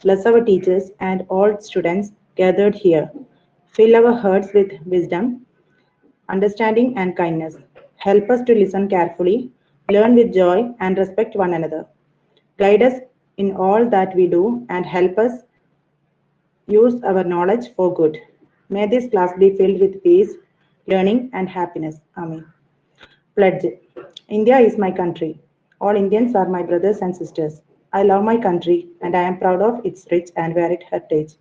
bless our teachers and all students gathered here. Fill our hearts with wisdom, understanding, and kindness. Help us to listen carefully, learn with joy, and respect one another. Guide us in all that we do and help us use our knowledge for good. May this class be filled with peace, learning, and happiness. Amen. Pledge. India is my country. All Indians are my brothers and sisters. I love my country and I am proud of its rich and varied heritage.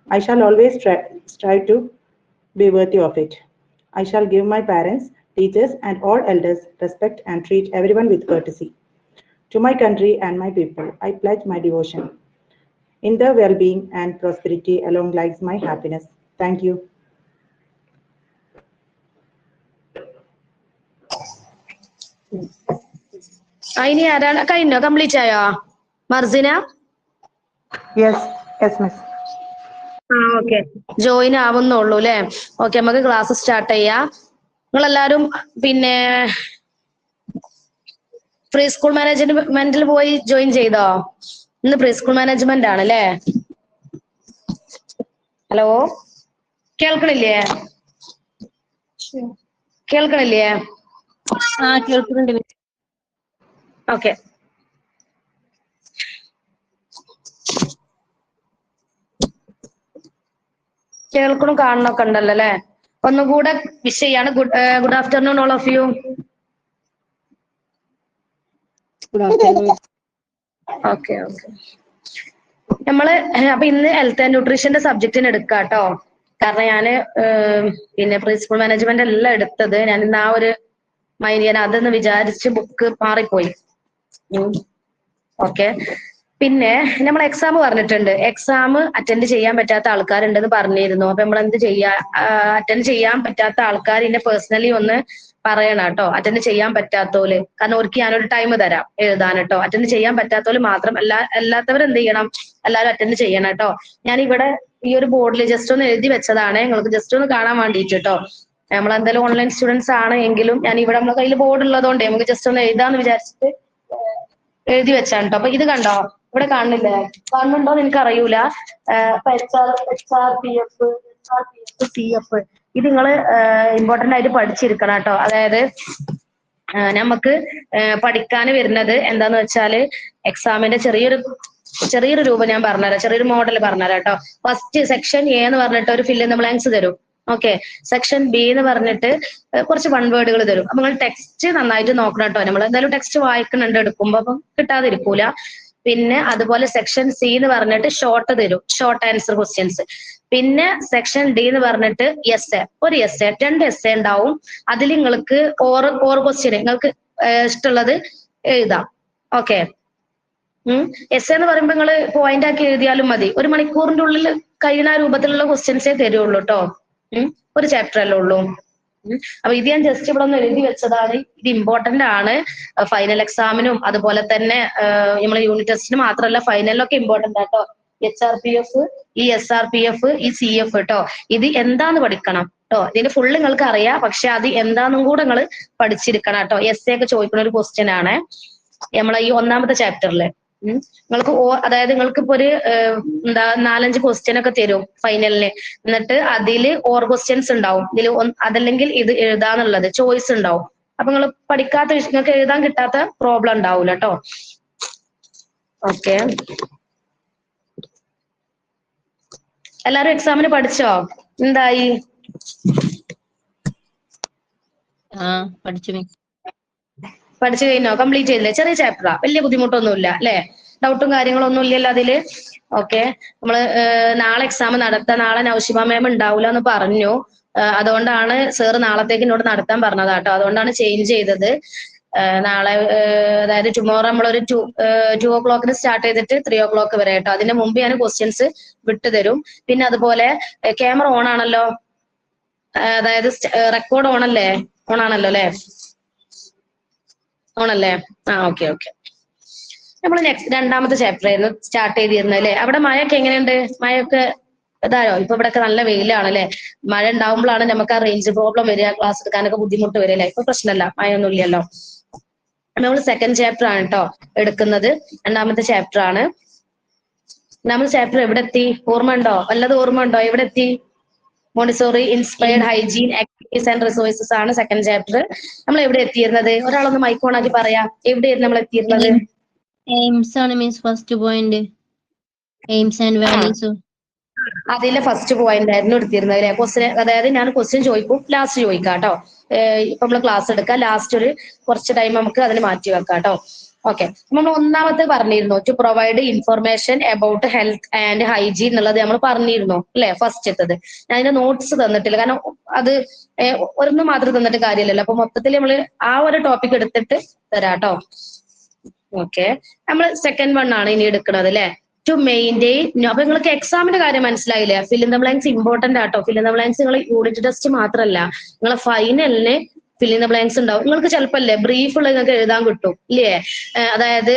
I shall always strive to be worthy of it. I shall give my parents, teachers, and all elders respect and treat everyone with courtesy. To my country and my people, I pledge my devotion. In their well being and prosperity alone lies my happiness. Thank you. ഇനി ആരാണ് കഴിഞ്ഞോ? Complete ആയോ മർസിന? Yes, miss. Okay, join ആവുന്നുള്ളൂ അല്ലെ? Okay, നമുക്ക് class start ചെയ്യാം. നിങ്ങളെല്ലാരും പിന്നെ pre school മാനേജ്മെന്റിൽ പോയി ജോയിൻ ചെയ്തോ? ഇന്ന് പ്രീ സ്കൂൾ മാനേജ്മെന്റ് ആണ് അല്ലേ? ഹലോ, കേൾക്കണില്ലേ? കേൾക്കണില്ലേ? കേൾക്കുന്നുണ്ട്. ഓക്കെ, കേൾക്കണു കാണണൊക്കെ ഉണ്ടല്ലോ അല്ലെ? ഒന്നുകൂടെ വിഷ് ചെയ്യാണ്. Good afternoon all of you. Okay okay, നമ്മള് അപ്പൊ ഇന്ന് ഹെൽത്ത് ആൻഡ് ന്യൂട്രീഷന്റെ സബ്ജക്റ്റിന് എടുക്കാം കേട്ടോ. കാരണം ഞാന് പിന്നെ പ്രീ സ്കൂൾ മാനേജ്മെന്റ് എല്ലാം എടുത്തത്. ഞാൻ ഇന്ന് ആ ഒരു ഞാൻ അതെന്ന് വിചാരിച്ച് ബുക്ക് മാറിപ്പോയി. ഓക്കെ, പിന്നെ നമ്മൾ എക്സാം പറഞ്ഞിട്ടുണ്ട്. എക്സാം അറ്റൻഡ് ചെയ്യാൻ പറ്റാത്ത ആൾക്കാരുണ്ടെന്ന് പറഞ്ഞിരുന്നു. അപ്പൊ നമ്മൾ എന്ത് ചെയ്യാ? അറ്റൻഡ് ചെയ്യാൻ പറ്റാത്ത ആൾക്കാർ എന്നെ പേഴ്സണലി ഒന്ന് പറയണം കേട്ടോ. അറ്റൻഡ് ചെയ്യാൻ പറ്റാത്തോല്, കാരണം അവർക്ക് ഞാനൊരു ടൈം തരാം എഴുതാൻ കേട്ടോ. അറ്റൻഡ് ചെയ്യാൻ പറ്റാത്തോല് മാത്രം, അല്ലാത്തവർ എന്ത് ചെയ്യണം? എല്ലാവരും അറ്റൻഡ് ചെയ്യണം കേട്ടോ. ഞാൻ ഇവിടെ ഈ ഒരു ബോർഡിൽ ജസ്റ്റ് ഒന്ന് എഴുതി വെച്ചതാണ്, നിങ്ങൾക്ക് ജസ്റ്റ് ഒന്ന് കാണാൻ വേണ്ടിയിട്ട് കേട്ടോ. നമ്മളെന്തായാലും ഓൺലൈൻ സ്റ്റുഡൻസ് ആണ് എങ്കിലും ഞാൻ ഇവിടെ നമ്മുടെ കയ്യിൽ ബോർഡ് ഉള്ളതുകൊണ്ട് നമുക്ക് ജസ്റ്റ് ഒന്ന് എഴുതാന്ന് വിചാരിച്ചിട്ട് എഴുതി വെച്ചാണ് കേട്ടോ. അപ്പൊ ഇത് കണ്ടോ? ഇവിടെ കാണുന്നില്ലേ? കാണുന്നുണ്ടോന്ന് എനിക്ക് അറിയൂല. CF ഇത് നിങ്ങള് ഇമ്പോർട്ടന്റ് ആയിട്ട് പഠിച്ചിരിക്കണം കേട്ടോ. അതായത് നമുക്ക് പഠിക്കാൻ വരുന്നത് എന്താന്ന് വെച്ചാല് എക്സാമിന്റെ ചെറിയൊരു രൂപം ഞാൻ പറഞ്ഞുതരാം, ചെറിയൊരു മോഡൽ പറഞ്ഞുതരാം കേട്ടോ. ഫസ്റ്റ് സെക്ഷൻ എ എന്ന് പറഞ്ഞിട്ട് ഒരു ഫില്ല് നമ്മൾ ബ്ലാങ്ക്സ് തരും. ഓക്കെ, സെക്ഷൻ ബി എന്ന് പറഞ്ഞിട്ട് കുറച്ച് വൺ വേർഡുകൾ തരും. അപ്പൊ നിങ്ങൾ ടെക്സ്റ്റ് നന്നായിട്ട് നോക്കണം കേട്ടോ. നമ്മൾ എന്തായാലും ടെക്സ്റ്റ് വായിക്കുന്നുണ്ട് എടുക്കുമ്പോ, അപ്പം കിട്ടാതിരിക്കൂല. പിന്നെ അതുപോലെ സെക്ഷൻ സി എന്ന് പറഞ്ഞിട്ട് ഷോർട്ട് തരും, ഷോർട്ട് ആൻസർ ക്വസ്റ്റ്യൻസ്. പിന്നെ സെക്ഷൻ ഡി എന്ന് പറഞ്ഞിട്ട് ഒരു എസ് എ 2 എസ് ഉണ്ടാവും. അതിൽ നിങ്ങൾക്ക് ഓർ ക്വസ്റ്റ്യൻ നിങ്ങൾക്ക് ഇഷ്ടമുള്ളത് എഴുതാം. ഓക്കെ, എസ് എന്ന് പറയുമ്പോ നിങ്ങൾ പോയിന്റ് ആക്കി എഴുതിയാലും മതി. 1 മണിക്കൂറിന്റെ ഉള്ളിൽ കഴിയുന്ന രൂപത്തിലുള്ള ക്വസ്റ്റ്യൻസേ തരുള്ളൂ കേട്ടോ. ഒരു ചാപ്റ്റർ അല്ലേ ഉള്ളൂ. അപ്പൊ ഇത് ഞാൻ ജസ്റ്റ് ഇവിടെ ഒന്ന് എഴുതി വെച്ചതാണ്. ഇത് ഇമ്പോർട്ടന്റ് ആണ് ഫൈനൽ എക്സാമിനും അതുപോലെ തന്നെ നമ്മളെ യൂണിറ്റ് ടെസ്റ്റിന് മാത്രമല്ല, ഫൈനലിലൊക്കെ ഇമ്പോർട്ടന്റ് ആട്ടോ. HRPF, ഈ SRPF, ഈ CF കേട്ടോ. ഇത് എന്താന്ന് പഠിക്കണം കേട്ടോ. ഇതിന്റെ ഫുള്ള് നിങ്ങൾക്ക് അറിയാം, പക്ഷെ അത് എന്താന്നും കൂടെ നിങ്ങൾ പഠിച്ചിരിക്കണം കേട്ടോ. എസ് ഒക്കെ ചോദിക്കുന്ന ഒരു ക്വസ്റ്റ്യൻ ആണ് നമ്മളെ ഈ 1ാമത്തെ ചാപ്റ്ററില്. നിങ്ങൾക്ക് അതായത് നിങ്ങൾക്ക് ഇപ്പൊ ഒരു 4-5 ക്വസ്റ്റ്യൻ ഒക്കെ തരും ഫൈനലിന്. എന്നിട്ട് അതില് ഓർ ക്വസ്റ്റ്യൻസ് ഉണ്ടാവും. ഇതിൽ അതല്ലെങ്കിൽ ഇത് എഴുതാന്നുള്ളത് ചോയ്സ് ഉണ്ടാവും. അപ്പൊ നിങ്ങൾ പഠിക്കാത്ത നിങ്ങൾക്ക് എഴുതാൻ കിട്ടാത്ത പ്രോബ്ലം ഉണ്ടാവൂല കേട്ടോ. ഓക്കെ, എല്ലാരും എക്സാമിന് പഠിച്ചോ? എന്തായി? പഠിച്ചു കഴിഞ്ഞോ? കംപ്ലീറ്റ് ചെയ്തില്ലേ? ചെറിയ ചാപ്റ്ററാ, വലിയ ബുദ്ധിമുട്ടൊന്നുമില്ല അല്ലെ? ഡൗട്ടും കാര്യങ്ങളൊന്നും ഇല്ലല്ലോ അതില്? ഓക്കെ, നമ്മള് നാളെ എക്സാം നടത്താം. നാളെ നൗഷിമ മാം ഉണ്ടാവില്ല എന്ന് പറഞ്ഞു. അതുകൊണ്ടാണ് സാറ് നാളത്തേക്ക് എന്നോട് നടത്താൻ പറഞ്ഞത് കേട്ടോ. അതുകൊണ്ടാണ് ചേഞ്ച് ചെയ്തത്. നാളെ അതായത് ടുമോറോ നമ്മളൊരു 2 o'clock സ്റ്റാർട്ട് ചെയ്തിട്ട് 3 o'clock വരെ കേട്ടോ. അതിന്റെ മുമ്പ് ഞാൻ ക്വസ്റ്റ്യൻസ് വിട്ടുതരും. പിന്നെ അതുപോലെ ക്യാമറ ഓൺ ആണല്ലോ, അതായത് റെക്കോർഡ് ഓൺ ആണല്ലോ അല്ലെ? ഓണല്ലേ? Okay okay. നമ്മൾ നെക്സ്റ്റ് 2ാമത്തെ ചാപ്റ്റർ ആയിരുന്നു സ്റ്റാർട്ട് ചെയ്തിരുന്നത് അല്ലെ? അവിടെ മഴയൊക്കെ എങ്ങനെയുണ്ട്? മഴയൊക്കെ ഇതായോ? ഇപ്പൊ ഇവിടെയൊക്കെ നല്ല വെയിലാണ് അല്ലെ? മഴ ഉണ്ടാവുമ്പോഴാണ് നമുക്ക് ആ റേഞ്ച് പ്രോബ്ലം വരിക, ക്ലാസ് എടുക്കാനൊക്കെ ബുദ്ധിമുട്ട് വരിക അല്ലെ? ഇപ്പൊ പ്രശ്നമല്ല, മഴയൊന്നും ഇല്ലല്ലോ. നമ്മൾ 2nd ചാപ്റ്റർ ആണ് കേട്ടോ എടുക്കുന്നത്. 2ാമത്തെ ചാപ്റ്റർ ആണ്. നമ്മൾ ചാപ്റ്റർ എവിടെ എത്തി? ഓർമ്മ ഉണ്ടോ? വല്ലതും ഓർമ്മ ഉണ്ടോ? എവിടെ എത്തി? Montessori inspired hygiene activities and resources ആണ് സെക്കൻഡ് ചാപ്റ്റർ. നമ്മൾ എവിടെ എത്തിയിരുന്നത്? ഒരാളൊന്ന് മൈക്ക് ഓൺ ആക്കി പറയാ, എവിടെയായിരുന്നു നമ്മൾ എത്തിയിരുന്നത്? എയിംസ് ആണ് means first point. AIIMS and values. അതിലെ ഫസ്റ്റ് പോയിന്റ് ആയിരുന്നു എടുത്തിരുന്നത് അല്ലെ? ക്വസ്റ്റ്യൻ, അതായത് ഞാൻ ക്വസ്റ്റ്യൻ ചോദിക്കും, ലാസ്റ്റ് ചോദിക്കാം കേട്ടോ. ഇപ്പൊ നമ്മള് ക്ലാസ് എടുക്കാം, ലാസ്റ്റ് ഒരു കുറച്ച് ടൈം നമുക്ക് അതിന് മാറ്റി വെക്കാം കേട്ടോ. ഓക്കെ, നമ്മൾ ഒന്നാമത്തെ പറഞ്ഞിരുന്നു to provide information about health and hygiene എന്നുള്ളത് നമ്മൾ പറഞ്ഞിരുന്നു അല്ലെ? ഫസ്റ്റ് എത്തത് ഞാൻ അതിന്റെ നോട്ട്സ് തന്നിട്ടില്ല, കാരണം അത് ഒരെണ്ണം മാത്രം തന്നിട്ട് കാര്യമില്ലല്ലോ. അപ്പൊ മൊത്തത്തിൽ നമ്മള് ആ ഒരു ടോപ്പിക് എടുത്തിട്ട് തരാട്ടോ. ഓക്കെ, നമ്മൾ സെക്കൻഡ് വൺ ആണ് ഇനി എടുക്കുന്നത് അല്ലെ? To maintain. അപ്പൊ നിങ്ങൾക്ക് എക്സാമിന്റെ കാര്യം മനസ്സിലായില്ലേ? Fill in the blanks important ആട്ടോ. ഫിൽ ഇൻ ദ ബ്ലാങ്ക്സ് നിങ്ങൾ യൂണിറ്റ് ടെസ്റ്റ് മാത്രമല്ല, നിങ്ങളെ ഫൈനലിന് ഫിൽ ഇൻ ദ ബ്ലാങ്ക്സ് ഉണ്ടാവും. നിങ്ങൾക്ക് ചിലപ്പോ അല്ലേ ബ്രീഫ് ഉള്ള നിങ്ങൾക്ക് എഴുതാൻ കിട്ടും ഇല്ലേ? അതായത്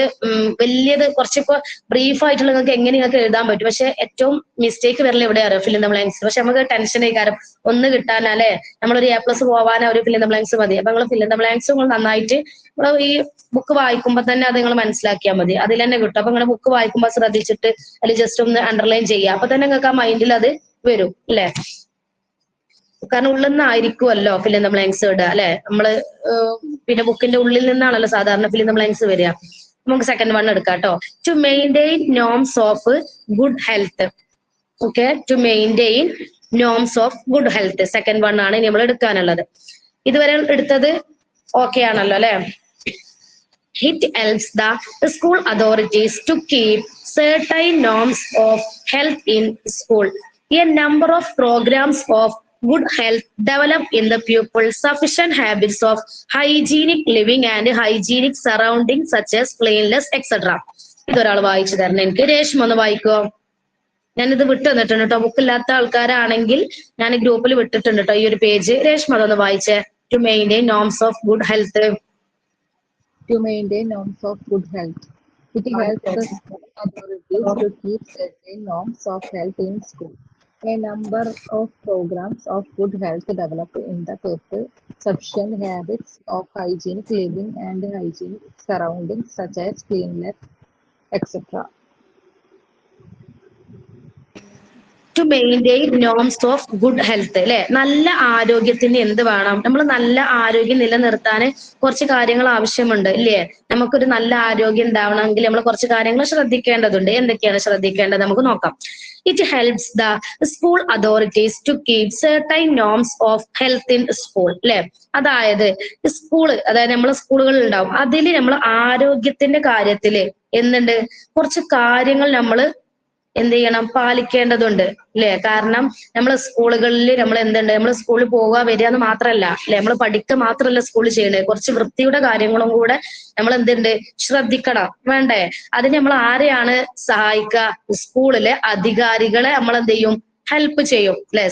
വലിയത് കുറച്ചിപ്പോ ബ്രീഫ് ആയിട്ടുള്ള നിങ്ങൾക്ക് എങ്ങനെ നിങ്ങൾക്ക് എഴുതാൻ പറ്റും. പക്ഷെ ഏറ്റവും മിസ്റ്റേക്ക് വരല് എവിടെ അറിയാം? Fill in the blanks. പക്ഷെ നമുക്ക് ടെൻഷൻ കാരണം ഒന്ന് കിട്ടാനല്ലേ, നമ്മളൊരു A+ പോവാൻ ഒരു ഫിൽ ഇൻ ദ ബ്ലാങ്ക്സ് മതി. അപ്പൊ നിങ്ങൾ ഫിൽ ഇൻ ദ ബ്ലാങ്ക്സ് നിങ്ങൾ നന്നായിട്ട് നിങ്ങൾ ഈ ബുക്ക് വായിക്കുമ്പോൾ തന്നെ അത് നിങ്ങൾ മനസ്സിലാക്കിയാൽ മതി, അതിൽ തന്നെ കിട്ടും. അപ്പൊ നിങ്ങൾ ബുക്ക് വായിക്കുമ്പോൾ ശ്രദ്ധിച്ചിട്ട് അതിൽ ജസ്റ്റ് ഒന്ന് അണ്ടർലൈൻ ചെയ്യുക, അപ്പൊ തന്നെ നിങ്ങൾക്ക് ആ മൈൻഡിൽ അത് വരും അല്ലെ? കാരണം ഉള്ളിൽ നിന്നായിരിക്കുമല്ലോ ഫിൽ ഇൻ ദ ബ്ലാങ്ക്സ് ഇടുക അല്ലെ? നമ്മള് പിന്നെ ബുക്കിന്റെ ഉള്ളിൽ നിന്നാണല്ലോ സാധാരണ ഫിൽ ഇൻ ദ ബ്ലാങ്ക്സ് വരിക. നമുക്ക് സെക്കൻഡ് വൺ എടുക്കാം കേട്ടോ. To maintain norms of good health. Okay, to maintain norms of good health second one ആണ് നമ്മൾ എടുക്കാനുള്ളത്. ഇതുവരെ എടുത്തത് ഓക്കെ ആണല്ലോ അല്ലെ? It helps the school authorities to keep certain norms of health in school. A number of programs of good health develop in the pupils sufficient habits of hygienic living and hygienic surroundings such as cleanliness, etc. ഇതൊരാൾ വായിച്ചു തരണം എനിക്ക്. രേഷ്മ ഒന്ന് വായിക്കോ? ഞാനിത് വിട്ടു തന്നിട്ടുണ്ട് കേട്ടോ. Book ഇല്ലാത്ത ആൾക്കാരാണെങ്കിൽ ഞാൻ ഗ്രൂപ്പിൽ വിട്ടിട്ടുണ്ട് കേട്ടോ ഈ ഒരു പേജ്. രേഷ്മ അതൊന്ന് വായിച്ചേ. To maintain norms of good health. To maintain norms of good health. It helps the school authorities to keep certain norms of health in school. A number of programs of good health developed in the pupil sufficient habits of hygienic living and hygienic surroundings such as cleanliness, etc. To maintain norms of good health അല്ലെ? നല്ല ആരോഗ്യത്തിന് എന്ത് വേണം? നമ്മൾ നല്ല ആരോഗ്യം നിലനിർത്താൻ കുറച്ച് കാര്യങ്ങൾ ആവശ്യമുണ്ട് ഇല്ലേ? നമുക്കൊരു നല്ല ആരോഗ്യം ഉണ്ടാവണമെങ്കിൽ നമ്മൾ കുറച്ച് കാര്യങ്ങൾ ശ്രദ്ധിക്കേണ്ടതുണ്ട്. എന്തൊക്കെയാണ് ശ്രദ്ധിക്കേണ്ടത് നമുക്ക് നോക്കാം. It helps the school authorities to keep certain norms of health in school അല്ലെ? അതായത് സ്കൂള്, അതായത് നമ്മളെ സ്കൂളുകൾ ഉണ്ടാവും, അതിൽ നമ്മൾ ആരോഗ്യത്തിന്റെ കാര്യത്തില് എന്തുണ്ട് കുറച്ച് കാര്യങ്ങൾ നമ്മൾ എന്ത് ചെയ്യണം? പാലിക്കേണ്ടതുണ്ട് അല്ലെ? കാരണം നമ്മളെ സ്കൂളുകളിൽ നമ്മൾ എന്തുണ്ട്, നമ്മൾ സ്കൂളിൽ പോവുക വരിക എന്ന് മാത്രമല്ല അല്ലെ, നമ്മൾ പഠിക്കുക മാത്രമല്ല സ്കൂളിൽ ചെയ്യണത്, കുറച്ച് വൃത്തിയുടെ കാര്യങ്ങളും കൂടെ നമ്മൾ എന്തുണ്ട് ശ്രദ്ധിക്കണം വേണ്ടേ? അതിന് നമ്മൾ ആരെയാണ് സഹായിക്കുക? സ്കൂളിലെ അധികാരികളെ നമ്മൾ എന്ത് ചെയ്യും? ഹെൽപ്പ് ചെയ്യും അല്ലെ?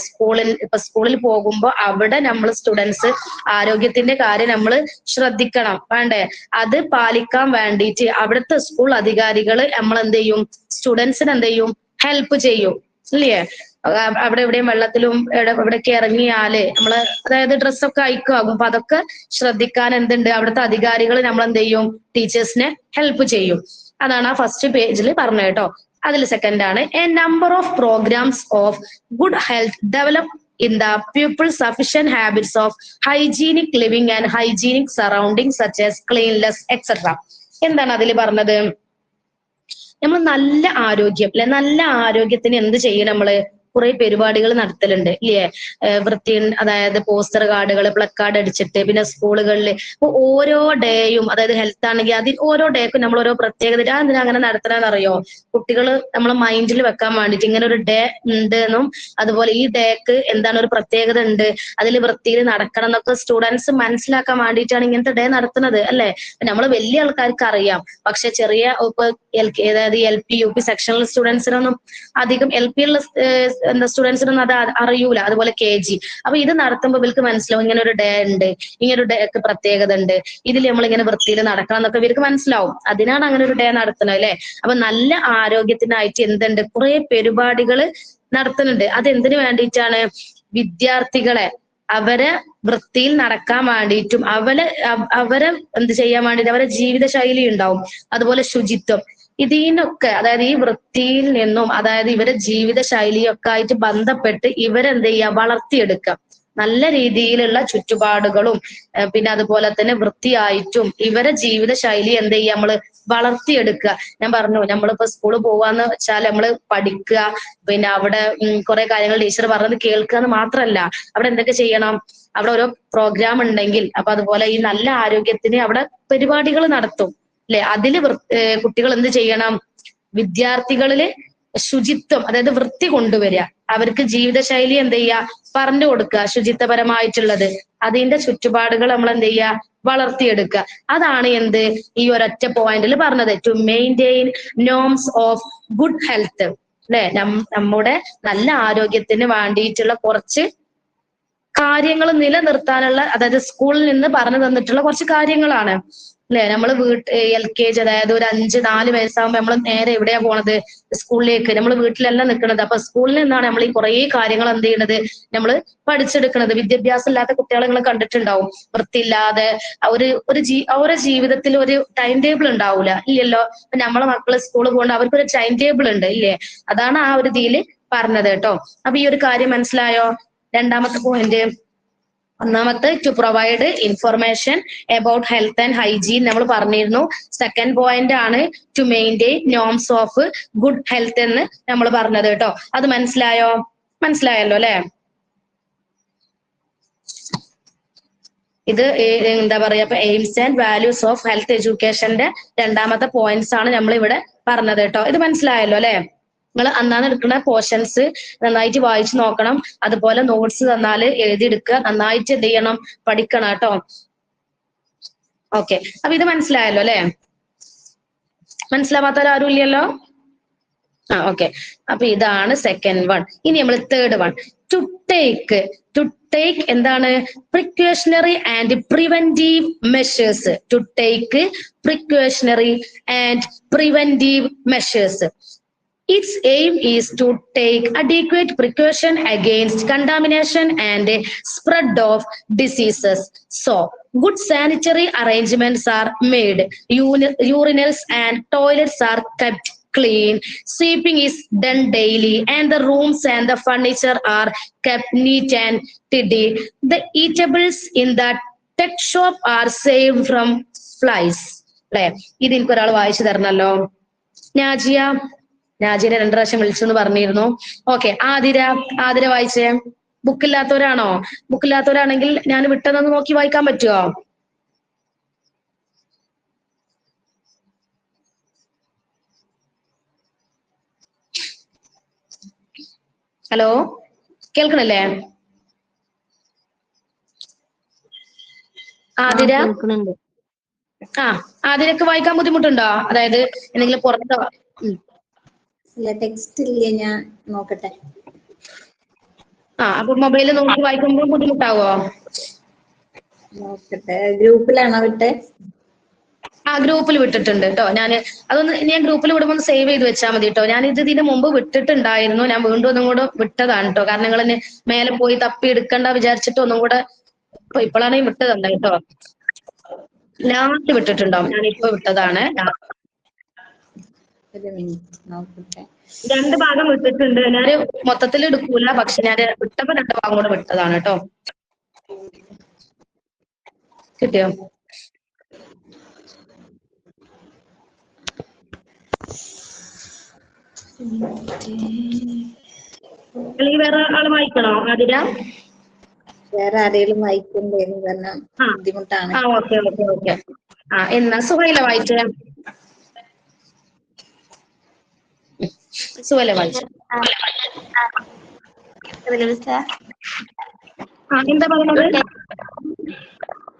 സ്കൂളിൽ പോകുമ്പോൾ അവിടെ നമ്മൾ സ്റ്റുഡൻസ് ആരോഗ്യത്തിന്റെ കാര്യം നമ്മൾ ശ്രദ്ധിക്കണം വേണ്ടേ? അത് പാലിക്കാൻ വേണ്ടിയിട്ട് അവിടുത്തെ സ്കൂൾ അധികാരികൾ നമ്മൾ എന്ത് ചെയ്യും? സ്റ്റുഡൻസിന് എന്ത് ചെയ്യും? ഹെൽപ്പ് ചെയ്യും ഇല്ലേ? അവിടെ എവിടെയും വെള്ളത്തിലും എവിടെയൊക്കെ ഇറങ്ങിയാല് നമ്മള് അതായത് ഡ്രസ്സൊക്കെ അയക്കുമാകും. അപ്പൊ അതൊക്കെ ശ്രദ്ധിക്കാൻ എന്തുണ്ട്? അവിടുത്തെ അധികാരികൾ നമ്മൾ എന്ത് ചെയ്യും? ടീച്ചേഴ്സിനെ ഹെൽപ്പ് ചെയ്യും. അതാണ് ആ ഫസ്റ്റ് പേജിൽ പറഞ്ഞത് കേട്ടോ. അതിൽ സെക്കൻഡ് ആണ് a number of programmes of good health develop in the pupils sufficient habits of hygienic living and hygienic surroundings such as cleanliness, etc. എന്താണ് അതിൽ പറഞ്ഞത്? നമ്മൾ നല്ല ആരോഗ്യം അല്ലെ? നല്ല ആരോഗ്യത്തിന് എന്ത് ചെയ്യും? നമ്മള് കുറെ പരിപാടികൾ നടത്തലുണ്ട് ഇല്ലേ? വൃത്തി, അതായത് പോസ്റ്റർ കാർഡുകൾ, പ്ലക്കാർഡ് അടിച്ചിട്ട്, പിന്നെ സ്കൂളുകളിൽ ഇപ്പൊ ഓരോ ഡേയും, അതായത് ഹെൽത്ത് ആണെങ്കിൽ അതിൽ ഓരോ ഡേക്കും നമ്മൾ ഓരോ പ്രത്യേകത. എന്തിനാ അങ്ങനെ നടത്തണമെന്ന് അറിയോ? കുട്ടികൾ നമ്മളെ മൈൻഡിൽ വെക്കാൻ വേണ്ടിയിട്ട് ഇങ്ങനെ ഒരു ഡേ ഉണ്ട് എന്നും അതുപോലെ ഈ ഡേക്ക് എന്താണ് ഒരു പ്രത്യേകത ഉണ്ട്, അതിൽ വൃത്തിയിൽ നടക്കണം എന്നൊക്കെ സ്റ്റുഡൻസ് മനസ്സിലാക്കാൻ വേണ്ടിയിട്ടാണ് ഇങ്ങനത്തെ ഡേ നടത്തുന്നത് അല്ലെ? നമ്മൾ വലിയ ആൾക്കാർക്ക് അറിയാം, പക്ഷെ ചെറിയ ഇപ്പൊ അതായത് LP UP സെക്ഷണൽ സ്റ്റുഡൻസിനൊന്നും അധികം LP ഉള്ള സ്റ്റുഡൻസിനൊന്നും അത് അറിയൂല, അതുപോലെ KG. അപ്പൊ ഇത് നടത്തുമ്പോൾ ഇവർക്ക് മനസ്സിലാവും ഇങ്ങനെ ഒരു ഡേ ഉണ്ട്, ഇങ്ങനെ ഒരു ഡേക്ക് പ്രത്യേകത ഉണ്ട്, ഇതിൽ നമ്മൾ ഇങ്ങനെ വൃത്തിയിൽ നടക്കണം എന്നൊക്കെ ഇവർക്ക് മനസ്സിലാവും. അതിനാണ് അങ്ങനെ ഒരു ഡേ നടത്തുന്നത് അല്ലെ? അപ്പൊ നല്ല ആരോഗ്യത്തിനായിട്ട് എന്തുണ്ട്? കുറെ പരിപാടികൾ നടത്തുന്നുണ്ട്. അതെന്തിനു വേണ്ടിയിട്ടാണ്? വിദ്യാർത്ഥികളെ അവരെ വൃത്തിയിൽ നടക്കാൻ വേണ്ടിയിട്ടും അവരെ എന്ത് ചെയ്യാൻ വേണ്ടിയിട്ട് അവരെ ജീവിത ശൈലി ഉണ്ടാവും, അതുപോലെ ശുചിത്വം, ഇതിനൊക്കെ അതായത് ഈ വൃത്തിയിൽ നിന്നും അതായത് ഇവരെ ജീവിത ശൈലിയൊക്കെ ആയിട്ട് ബന്ധപ്പെട്ട് ഇവരെന്ത് ചെയ്യുക, വളർത്തിയെടുക്കുക. നല്ല രീതിയിലുള്ള ചുറ്റുപാടുകളും പിന്നെ അതുപോലെ തന്നെ വൃത്തിയായിട്ടും ഇവരെ ജീവിത ശൈലി എന്ത് ചെയ്യുക, നമ്മള് വളർത്തിയെടുക്കുക. ഞാൻ പറഞ്ഞു നമ്മളിപ്പോ സ്കൂളിൽ പോവാന്ന് വെച്ചാൽ നമ്മള് പഠിക്കുക, പിന്നെ അവിടെ കുറെ കാര്യങ്ങൾ ടീച്ചർ പറഞ്ഞത് കേൾക്കുക എന്ന് മാത്രമല്ല, അവിടെ എന്തൊക്കെ ചെയ്യണം, അവിടെ ഓരോ പ്രോഗ്രാം ഉണ്ടെങ്കിൽ അപ്പൊ അതുപോലെ ഈ നല്ല ആരോഗ്യത്തിന് അവിടെ പരിപാടികൾ നടത്തും അല്ലെ. അതില് കുട്ടികൾ എന്ത് ചെയ്യണം, വിദ്യാർത്ഥികളില് ശുചിത്വം അതായത് വൃത്തി കൊണ്ടുവരിക, അവർക്ക് ജീവിതശൈലി എന്ത് ചെയ്യുക, പറഞ്ഞു കൊടുക്കുക, ശുചിത്വപരമായിട്ടുള്ളത്. അതിന്റെ ചുറ്റുപാടുകൾ നമ്മൾ എന്ത് ചെയ്യുക, വളർത്തിയെടുക്കുക. അതാണ് എന്ത് ഈ ഒരൊറ്റ പോയിന്റിൽ പറഞ്ഞത്, to maintain norms of good health അല്ലെ. നമ്മുടെ നല്ല ആരോഗ്യത്തിന് വേണ്ടിയിട്ടുള്ള കുറച്ച് കാര്യങ്ങൾ നിലനിർത്താനുള്ള, അതായത് സ്കൂളിൽ നിന്ന് പറഞ്ഞു തന്നിട്ടുള്ള കുറച്ച് കാര്യങ്ങളാണ് അല്ലെ. നമ്മള് LKG അതായത് ഒരു 5-4 വയസ്സാകുമ്പോ നമ്മൾ നേരെ എവിടെയാ പോണത്, സ്കൂളിലേക്ക്. നമ്മൾ വീട്ടിലല്ല നിൽക്കുന്നത്. അപ്പൊ സ്കൂളിൽ നിന്നാണ് നമ്മൾ ഈ കുറേ കാര്യങ്ങൾ എന്ത് ചെയ്യണത്, നമ്മൾ പഠിച്ചെടുക്കുന്നത്. വിദ്യാഭ്യാസം ഇല്ലാത്ത കുട്ടികളെ നിങ്ങൾ കണ്ടിട്ടുണ്ടാവും, വൃത്തിയില്ലാതെ അവരുടെ ജീവിതത്തിൽ ഒരു ടൈം ടേബിൾ ഉണ്ടാവൂല, ഇല്ലല്ലോ. നമ്മളെ മക്കള് സ്കൂളിൽ പോകേണ്ട അവർക്കൊരു ടൈം ടേബിൾ ഉണ്ട് ഇല്ലേ, അതാണ് ആ ഒരു ഇതില് പറഞ്ഞത് കേട്ടോ. അപ്പൊ ഈ ഒരു കാര്യം മനസ്സിലായോ? രണ്ടാമത്തെ പോയിന്റ്. ഒന്നാമത്തെ to provide information about health and hygiene നമ്മൾ പറഞ്ഞിരുന്നു. സെക്കൻഡ് പോയിന്റ് ആണ് to maintain norms of good health എന്ന് നമ്മൾ പറഞ്ഞത് കേട്ടോ. അത് മനസ്സിലായോ? മനസ്സിലായല്ലോ അല്ലെ? ഇത് എന്താ പറയാ, ഇപ്പൊ aims and values of health എഡ്യൂക്കേഷന്റെ രണ്ടാമത്തെ പോയിന്റ്സ് ആണ് നമ്മൾ ഇവിടെ പറഞ്ഞത് കേട്ടോ. ഇത് മനസ്സിലായല്ലോ അല്ലെ? നിങ്ങൾ അന്നാന്ന് എടുക്കുന്ന പോർഷൻസ് നന്നായിട്ട് വായിച്ചു നോക്കണം. അതുപോലെ നോട്ട്സ് തന്നാല് എഴുതിയെടുക്കുക, നന്നായിട്ട് എന്ത് ചെയ്യണം, പഠിക്കണം കേട്ടോ. ഓക്കെ, അപ്പൊ ഇത് മനസ്സിലായല്ലോ അല്ലെ? മനസ്സിലാവാത്തവരാരും ഇല്ലല്ലോ? ഓക്കെ, അപ്പൊ ഇതാണ് സെക്കൻഡ് വൺ. ഇനി നമ്മൾ തേർഡ് വൺ, ടു ടേക്ക് എന്താണ്, precautionary and preventive measures. To take precautionary and preventive measures. Its aim is to take adequate precaution against contamination and spread of diseases. So, good sanitary arrangements are made. Urinals and toilets are kept clean. Sweeping is done daily, and the rooms and the furniture are kept neat and tidy. The eatables in the tech shop are saved from flies. ഇത് എനിക്ക് ഒരാൾ വായിച്ചു തരണല്ലോ. നാജിനെ 2 പ്രാവശ്യം വിളിച്ചു എന്ന് പറഞ്ഞിരുന്നു. Okay, Athira വായിച്ചേ. ബുക്കില്ലാത്തവരാണോ? ബുക്കില്ലാത്തവരാണെങ്കിൽ ഞാൻ വിട്ടതെന്ന് നോക്കി വായിക്കാൻ പറ്റുമോ? ഹലോ, കേൾക്കണല്ലേ? ആതിര, ആതിരക്ക് വായിക്കാൻ ബുദ്ധിമുട്ടുണ്ടോ? അതായത് എന്തെങ്കിലും പുറത്തോ? ടെക്സ്റ്റ് ഇല്ല, ഞാൻ നോക്കട്ടെ. അപ്പൊ മൊബൈലിൽ നോക്കി വായിക്കുമ്പോൾ ബുദ്ധിമുട്ടാവോ? നോക്കട്ടെ. ഗ്രൂപ്പിലാണോ വിട്ടെ? ഗ്രൂപ്പിൽ വിട്ടിട്ടുണ്ട് കേട്ടോ. ഞാൻ ഗ്രൂപ്പിൽ വിടുമ്പോൾ സേവ് ചെയ്ത് വെച്ചാൽ മതി കേട്ടോ. ഞാൻ ഇതിന് മുമ്പ് വിട്ടിട്ടുണ്ടായിരുന്നു, ഞാൻ വീണ്ടും ഒന്നും കൂടെ വിട്ടതാണ് കേട്ടോ. കാരണം നിങ്ങൾ മേലെ പോയി തപ്പി എടുക്കണ്ട വിചാരിച്ചിട്ട് ഒന്നും കൂടെ ഇപ്പോഴാണ് ഈ വിട്ടതുണ്ട് കേട്ടോ. ലാസ്റ്റ് വിട്ടിട്ടുണ്ടാവും, ഞാനിപ്പോ വിട്ടതാണ്. ഒരു മിനിറ്റ് നോക്കട്ടെ. 2 ഭാഗം വിട്ടിട്ടുണ്ട്. ഞാന് മൊത്തത്തിൽ എടുക്കൂല, പക്ഷെ ഞാൻ വിട്ടപ്പോ 2 ഭാഗം കൂടെ വിട്ടതാണ് കേട്ടോ. കിട്ടിയോ? അല്ലെങ്കിൽ വേറെ ആള് വായിക്കണോ? ആതിര, വേറെ ആരെങ്കിലും വായിക്കണ്ടേന്ന് പറഞ്ഞാൽ ബുദ്ധിമുട്ടാണ്. ഓക്കെ. എന്നാ സുഹൈല വായിച്ചേ. സുഹൈല വായിച്ചു. എന്താ പറയുന്നത്?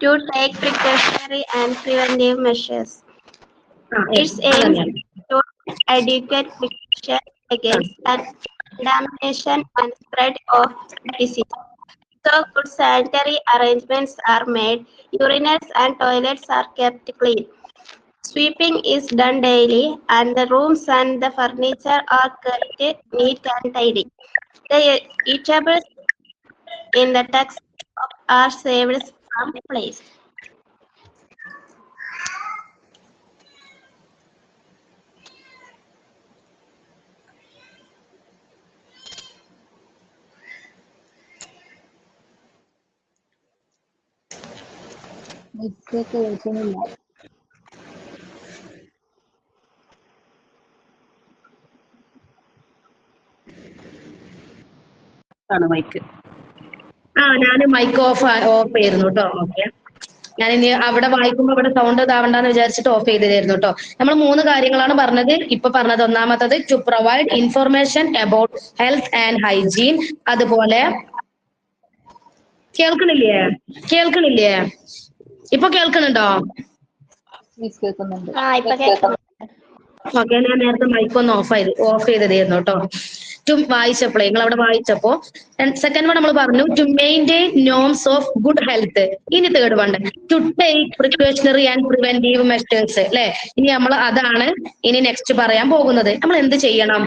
To take precautionary and preventive measures. Its aim is to adequate protection against contamination and spread of disease. So, good sanitary arrangements are made. Urinals and toilets are kept clean. Sweeping is done daily, and the rooms and the furniture are kept neat and tidy. The eatables in the text are saved from flies. Miss കേൾക്കുന്നില്ല. ആണ് mic. ഞാൻ mic off ചെയ്യുന്നു കേട്ടോ. Okay, ഞാൻ ഇനി അവിടെ വായിക്കുമ്പോൾ അവിടെ സൗണ്ട് ഇതാവണ്ടെന്ന് വിചാരിച്ചിട്ട് ഓഫ് ചെയ്തിരുന്നു കേട്ടോ. നമ്മൾ 3 കാര്യങ്ങളാണ് പറഞ്ഞത്. ഇപ്പൊ പറഞ്ഞത് ഒന്നാമത്തത് to provide information about health and hygiene. അതുപോലെ കേൾക്കണില്ലേ? ഇപ്പൊ കേൾക്കുന്നുണ്ടോ? മിസ് കേൾക്കുന്നുണ്ട്. ഇപ്പൊ കേൾക്കാം. ഓക്കെ, ഞാൻ നേരത്തെ മൈക്ക് ഒന്ന് ഓഫ് ചെയ്തതായിരുന്നു കേട്ടോ. വായിച്ചപ്പോഴേ നിങ്ങൾ അവിടെ വായിച്ചപ്പോ സെക്കൻഡ് വൺ നമ്മൾ പറഞ്ഞു to maintain norms of good health. ഇനി third one to take precautionary and preventive measures അല്ലെ. ഇനി നമ്മൾ അതാണ് ഇനി നെക്സ്റ്റ് പറയാൻ പോകുന്നത്. നമ്മൾ എന്ത് ചെയ്യണം?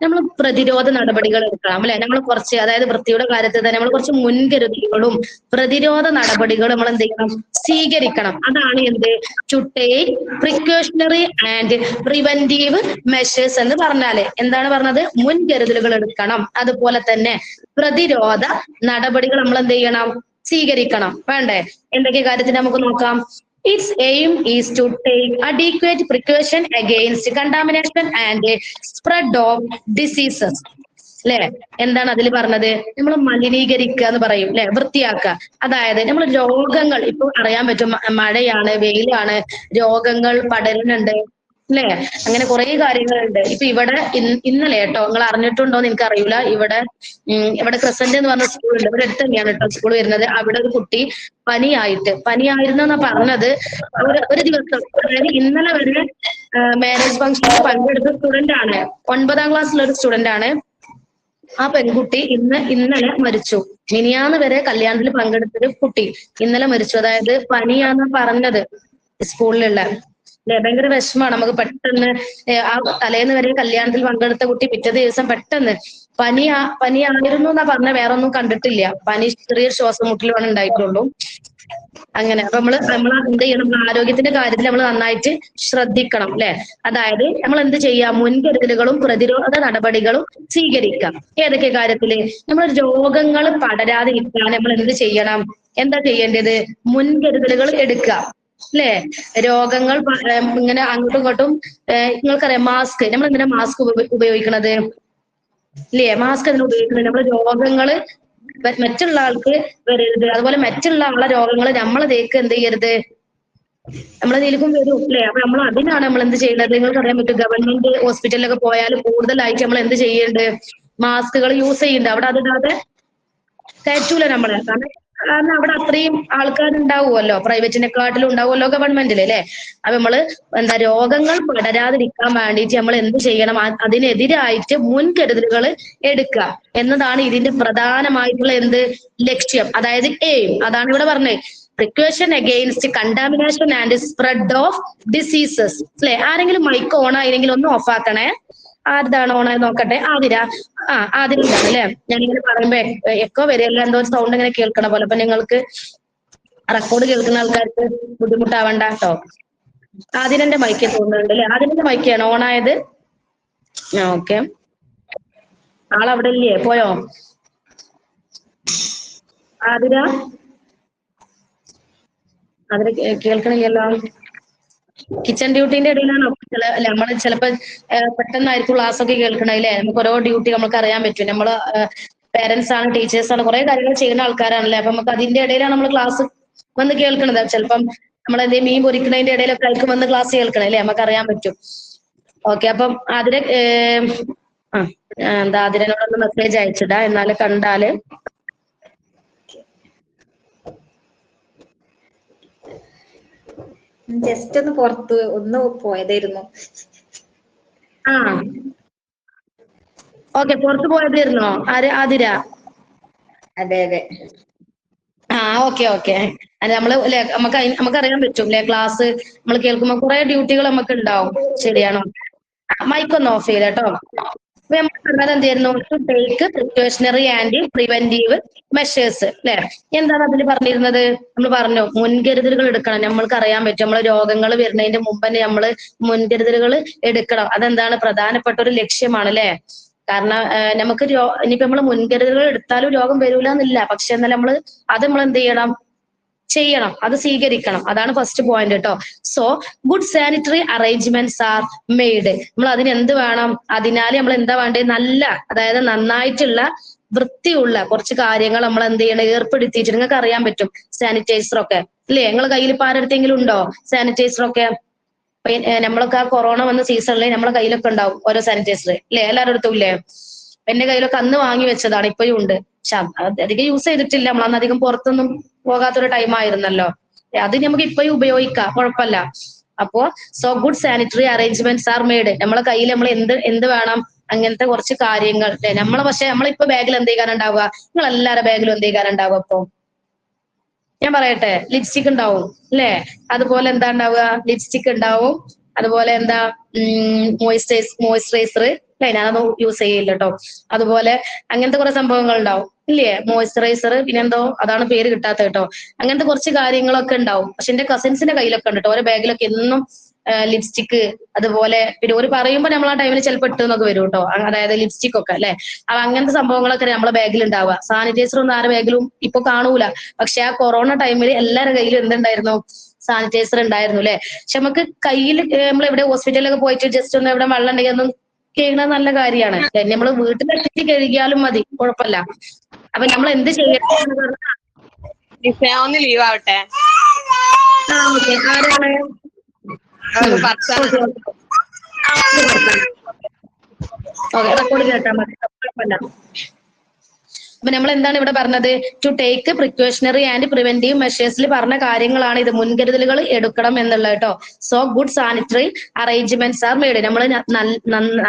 നമ്മൾ പ്രതിരോധ നടപടികൾ എടുക്കണം അല്ലെ. നമ്മൾ കുറച്ച്, അതായത് വൃത്തിയുടെ കാര്യത്തിൽ തന്നെ നമ്മൾ കുറച്ച് മുൻകരുതലുകളും പ്രതിരോധ നടപടികളും നമ്മൾ എന്ത് ചെയ്യണം? സ്വീകരിക്കണം. അതാണ് എന്ത് to take precautionary and preventive measures എന്ന് പറഞ്ഞാല് എന്താണ് പറഞ്ഞത്? മുൻകരുതലുകൾ എടുക്കണം. അതുപോലെ തന്നെ പ്രതിരോധ നടപടികൾ നമ്മൾ എന്ത് ചെയ്യണം? സ്വീകരിക്കണം. വേണ്ടേ? എന്തൊക്കെ കാര്യത്തിന് നമുക്ക് നോക്കാം. Its aim is to take adequate precaution against contamination and spread of diseases. അല്ലെ, എന്താണ് അതിൽ പറഞ്ഞത്? നമ്മൾ മലിനീകരിക്കുക എന്ന് പറയും അല്ലെ, വൃത്തിയാക്കുക. അതായത് നമ്മൾ രോഗങ്ങൾ ഇപ്പൊ അറിയാൻ പറ്റും, മഴയാണ്, വെയിലാണ്, രോഗങ്ങൾ പടരുന്നുണ്ട് അല്ലെ. അങ്ങനെ കുറെ കാര്യങ്ങളുണ്ട്. ഇപ്പൊ ഇവിടെ ഇന്നലെ കേട്ടോ, നിങ്ങൾ അറിഞ്ഞിട്ടുണ്ടോന്ന് എനിക്ക് അറിയില്ല, ഇവിടെ ക്രിസന്റ് എന്ന് പറഞ്ഞ സ്കൂളുണ്ട്, ഇവിടെ അടുത്ത് തന്നെയാണ് കേട്ടോ സ്കൂൾ വരുന്നത്. അവിടെ ഒരു കുട്ടി പനിയായിരുന്നു എന്നാ പറഞ്ഞത്. ഒരു ദിവസം, അതായത് ഇന്നലെ വരെ മാരേജ് ഫംഗ്ഷനിൽ പങ്കെടുത്ത സ്റ്റുഡന്റ് ആണ്, 9ാം ക്ലാസ്സിലുള്ള ഒരു സ്റ്റുഡന്റ് ആണ്. ആ പെൺകുട്ടി ഇന്നലെ മരിച്ചു. മിനിയാന്ന് വരെ കല്യാണത്തിൽ പങ്കെടുത്തൊരു കുട്ടി ഇന്നലെ മരിച്ചു. അതായത് പനിയാന്ന് പറഞ്ഞത് സ്കൂളിലുള്ള അല്ലെ. ഭയങ്കര വിഷമാണ് നമുക്ക്. പെട്ടെന്ന് ആ തലേന്ന് വരെ കല്യാണത്തിൽ പങ്കെടുത്ത കുട്ടി പിറ്റേ ദിവസം പെട്ടെന്ന് പനിയായിരുന്നു എന്നാ പറഞ്ഞ, വേറെ ഒന്നും കണ്ടിട്ടില്ല. പനി, ചെറിയ ശ്വാസം മുട്ടലുമാണ് ഉണ്ടായിട്ടുള്ളൂ. അങ്ങനെ അപ്പൊ നമ്മൾ എന്ത് ചെയ്യണം? ആരോഗ്യത്തിന്റെ കാര്യത്തിൽ നമ്മൾ നന്നായിട്ട് ശ്രദ്ധിക്കണം അല്ലെ. അതായത് നമ്മൾ എന്ത് ചെയ്യാം? മുൻകരുതലുകളും പ്രതിരോധ നടപടികളും സ്വീകരിക്കാം. ഏതൊക്കെ കാര്യത്തില്? നമ്മൾ രോഗങ്ങൾ പടരാതിരിക്കാൻ നമ്മൾ എന്ത് ചെയ്യണം? എന്താ ചെയ്യേണ്ടത്? മുൻകരുതലുകൾ എടുക്കുക അല്ലെ. രോഗങ്ങൾ ഇങ്ങനെ അങ്ങോട്ടും ഇങ്ങോട്ടും, നിങ്ങൾക്കറിയാം മാസ്ക്, നമ്മൾ എന്തിനാ മാസ്ക് ഉപയോഗിക്കണത് ഇല്ലേ? മാസ്ക് എന്തിനാ ഉപയോഗിക്കുന്നത്? നമ്മൾ രോഗങ്ങള് മറ്റുള്ള ആൾക്ക് വരരുത്, അതുപോലെ മറ്റുള്ള ആളെ രോഗങ്ങൾ നമ്മളതേക്ക് എന്ത് ചെയ്യരുത്, നമ്മളതിലേക്കും വരും അല്ലെ. അപ്പൊ നമ്മൾ അതിനാണ് നമ്മൾ എന്ത് ചെയ്യേണ്ടത്? നിങ്ങൾക്ക് അറിയാൻ പറ്റും, ഗവൺമെന്റ് ഹോസ്പിറ്റലിലൊക്കെ പോയാൽ കൂടുതലായിട്ട് നമ്മൾ എന്ത് ചെയ്യുന്നുണ്ട്? മാസ്കുകൾ യൂസ് ചെയ്യുന്നുണ്ട്. അവിടെ അതിടാതെ കയറ്റൂല നമ്മളെ. കാരണം അവിടെ അത്രയും ആൾക്കാരുണ്ടാവുമല്ലോ, പ്രൈവറ്റിനെക്കാട്ടിലും ഉണ്ടാവുമല്ലോ ഗവൺമെന്റിൽ അല്ലെ. അപ്പൊ നമ്മള് രോഗങ്ങൾ പടരാതിരിക്കാൻ വേണ്ടിയിട്ട് നമ്മൾ എന്ത് ചെയ്യണം? അതിനെതിരായിട്ട് മുൻകരുതലുകൾ എടുക്കുക എന്നതാണ് ഇതിന്റെ പ്രധാനമായിട്ടുള്ള ലക്ഷ്യം, അതായത് എയിം. അതാണ് ഇവിടെ പറഞ്ഞത്, precaution against contamination and spread of diseases അല്ലെ. ആരെങ്കിലും മൈക്ക് ഓൺ ആയില്ലെങ്കിൽ ഒന്ന് ഓഫ് ആക്കണേ. ആരുതാണ് ഓണായി നോക്കട്ടെ? ആതിരുണ്ടാണ് അല്ലെ. ഞാനിങ്ങനെ പറയുമ്പോ എക്കോ വരികയല്ല, എന്തോ സൗണ്ട് ഇങ്ങനെ കേൾക്കണ പോലെ. അപ്പൊ നിങ്ങൾക്ക് റെക്കോർഡ് കേൾക്കുന്ന ആൾക്കാർക്ക് ബുദ്ധിമുട്ടാവണ്ട കേട്ടോ. ആതിരന്റെ മൈക്ക് തോന്നുന്നുണ്ട് അല്ലെ. ആതിരന്റെ മൈക്കാണ് ഓണായത്. ഓക്കെ, ആളവിടെ ഇല്ലേ? പോയോ ആതിര? അതിന് കേൾക്കണില്ലല്ലോ. കിച്ചൺ ഡ്യൂട്ടിന്റെ ഇടയിലാണോ നമ്മൾ ചിലപ്പോ പെട്ടെന്നായിരിക്കും ക്ലാസ് ഒക്കെ കേൾക്കണല്ലേ. നമുക്ക് ഓരോ ഡ്യൂട്ടി നമുക്ക് അറിയാൻ പറ്റും. നമ്മള് പേരൻസ് ആണ്, ടീച്ചേഴ്സ് ആണ്, കുറെ കാര്യങ്ങൾ ചെയ്യുന്ന ആൾക്കാരാണല്ലേ. അപ്പൊ നമുക്ക് അതിന്റെ ഇടയിലാണ് നമ്മൾ ക്ലാസ് വന്ന് കേൾക്കണത്. ചിലപ്പം നമ്മൾ എന്തെങ്കിലും മീൻ പൊരിക്കുന്നതിന്റെ ഇടയിലൊക്കെ ആയിരിക്കും വന്ന് ക്ലാസ് കേൾക്കണല്ലേ, നമുക്ക് അറിയാൻ പറ്റും. ഓക്കെ, അപ്പം അതിന് എന്താ അതിനോടൊന്ന് മെസ്സേജ് അയച്ചിടാ, എന്നാല് കണ്ടാല്. ജസ്റ്റ് ഒന്ന് പുറത്ത് ഒന്ന് പോയതായിരുന്നു. ഓക്കെ, പുറത്ത് പോയതായിരുന്നോ? ആതിര? അതെ. ഓക്കെ. നമ്മള് നമുക്കറിയാൻ പറ്റും അല്ലെ, ക്ലാസ് നമ്മൾ കേൾക്കുമ്പോ കുറെ ഡ്യൂട്ടികൾ നമുക്ക് ഉണ്ടാവും. ശരിയാണോ? മൈക്കൊന്ന് ഓഫ് ചെയ്ത കേട്ടോ. അപ്പൊ നമ്മൾ പറഞ്ഞത് എന്തായിരുന്നു? To take precautionary and preventive measures അല്ലെ. എന്താണ് അതിൽ പറഞ്ഞിരുന്നത്? നമ്മൾ പറഞ്ഞു മുൻകരുതലുകൾ എടുക്കണം. നമ്മൾക്ക് അറിയാൻ പറ്റും, നമ്മൾ രോഗങ്ങൾ വരുന്നതിന്റെ മുമ്പ് തന്നെ നമ്മൾ മുൻകരുതലുകൾ എടുക്കണം. അതെന്താണ്? പ്രധാനപ്പെട്ട ഒരു ലക്ഷ്യമാണ് അല്ലെ. കാരണം നമുക്ക് ഇനിയിപ്പോ നമ്മൾ മുൻകരുതലുകൾ എടുത്താലും രോഗം വരൂല എന്നില്ല. പക്ഷെ എന്നാൽ നമ്മൾ എന്ത് ചെയ്യണം? ചെയ്യണം, അത് സ്വീകരിക്കണം. അതാണ് ഫസ്റ്റ് പോയിന്റ് കേട്ടോ. So good sanitary arrangements are made. നമ്മൾ അതിന് എന്ത് വേണം? അതിനാൽ നമ്മൾ എന്താ വേണ്ടത്? നല്ല, അതായത് നന്നായിട്ടുള്ള വൃത്തിയുള്ള കുറച്ച് കാര്യങ്ങൾ നമ്മൾ എന്ത് ചെയ്യണം? ഏർപ്പെടുത്തിയിട്ട് നിങ്ങൾക്ക് അറിയാൻ പറ്റും. സാനിറ്റൈസർ ഒക്കെ അല്ലേ? നിങ്ങൾ കയ്യിൽ ഇപ്പൊ ആരെടുത്തെങ്കിലും ഉണ്ടോ സാനിറ്റൈസർ ഒക്കെ? നമ്മളൊക്കെ ആ കൊറോണ വന്ന സീസണില് നമ്മളെ കയ്യിലൊക്കെ ഉണ്ടാവും ഓരോ സാനിറ്റൈസർ അല്ലേ? എല്ലാവരുടെ അടുത്തും ഇല്ലേ? എന്റെ കയ്യിലൊക്കെ അന്ന് വാങ്ങി വെച്ചതാണ്, ഇപ്പോഴും ഉണ്ട്. പക്ഷെ അധികം യൂസ് ചെയ്തിട്ടില്ല. നമ്മളന്ന് അധികം പുറത്തൊന്നും പോകാത്തൊരു ടൈം ആയിരുന്നല്ലോ. അത് നമുക്ക് ഇപ്പോഴും ഉപയോഗിക്കാം, കുഴപ്പമില്ല. അപ്പോ so good sanitary arrangements are made. നമ്മളെ കയ്യിൽ നമ്മൾ എന്ത് വേണം? അങ്ങനത്തെ കുറച്ച് കാര്യങ്ങൾ. പക്ഷെ നമ്മളിപ്പോ ബാഗിൽ എന്ത് ചെയ്യാനുണ്ടാവുക? നിങ്ങൾ എല്ലാവരുടെ ബാഗിലും എന്ത് ചെയ്യാനുണ്ടാവുക? അപ്പൊ ഞാൻ പറയട്ടെ, ലിപ്സ്റ്റിക് ഉണ്ടാവും അല്ലേ? അതുപോലെ എന്താ ഉണ്ടാവുക? ലിപ്സ്റ്റിക് ഉണ്ടാവും. അതുപോലെ എന്താ മോയിസ്ചറൈസർ അല്ലെ? ഞാനതൊന്നും യൂസ് ചെയ്യില്ല കേട്ടോ. അതുപോലെ അങ്ങനത്തെ കുറെ സംഭവങ്ങൾ ഉണ്ടാവും ഇല്ലേ? മോയിസ്ചറൈസർ, പിന്നെന്തോ അതാണ് പേര് കിട്ടാത്ത കേട്ടോ. അങ്ങനത്തെ കുറച്ച് കാര്യങ്ങളൊക്കെ ഉണ്ടാവും. പക്ഷെ എന്റെ കസിൻസിന്റെ കയ്യിലൊക്കെ ഉണ്ട് കേട്ടോ. ഓരോ ബാഗിലൊക്കെ എന്നും ലിപ്സ്റ്റിക്, അതുപോലെ പിന്നെ ഒരു പറയുമ്പോൾ നമ്മൾ ആ ടൈമിൽ ചിലപ്പോൾ ഇട്ടെന്നൊക്കെ വരും കേട്ടോ. അതായത് ലിപ്സ്റ്റിക് ഒക്കെ അല്ലെ? അപ്പൊ അങ്ങനത്തെ സംഭവങ്ങളൊക്കെ നമ്മളെ ബാഗിൽ ഉണ്ടാവുക. സാനിറ്റൈസർ ഒന്നും ആരുടെ ബാഗിലും ഇപ്പൊ കാണൂല. പക്ഷെ ആ കൊറോണ ടൈമിൽ എല്ലാവരുടെ കയ്യിലും എന്തുണ്ടായിരുന്നു? സാനിറ്റൈസർ ഉണ്ടായിരുന്നു അല്ലെ? പക്ഷെ നമുക്ക് കയ്യിൽ നമ്മൾ എവിടെ ഹോസ്പിറ്റലിലൊക്കെ പോയിട്ട് ജസ്റ്റ് ഒന്ന് എവിടെ വെള്ളം ഉണ്ടെങ്കിൽ ഒന്നും കഴുകുന്നത് നല്ല കാര്യമാണ്. നമ്മൾ വീട്ടിലെത്തിച്ച് കഴുകിയാലും മതി, കുഴപ്പമില്ല. അപ്പൊ നമ്മൾ എന്ത് ചെയ്യണം? ഒന്ന് ലീവ് ആവട്ടെ. ആരാണ്? റെക്കോർഡ് കേട്ടാ മതി, കുഴപ്പമില്ല. അപ്പൊ നമ്മൾ എന്താണ് ഇവിടെ പറഞ്ഞത്? To take precautionary and preventive മെഷേഴ്സിൽ പറഞ്ഞ കാര്യങ്ങളാണ് ഇത്. മുൻകരുതലുകൾ എടുക്കണം എന്നുള്ളത് കേട്ടോ. So good sanitary arrangements are made. നമ്മൾ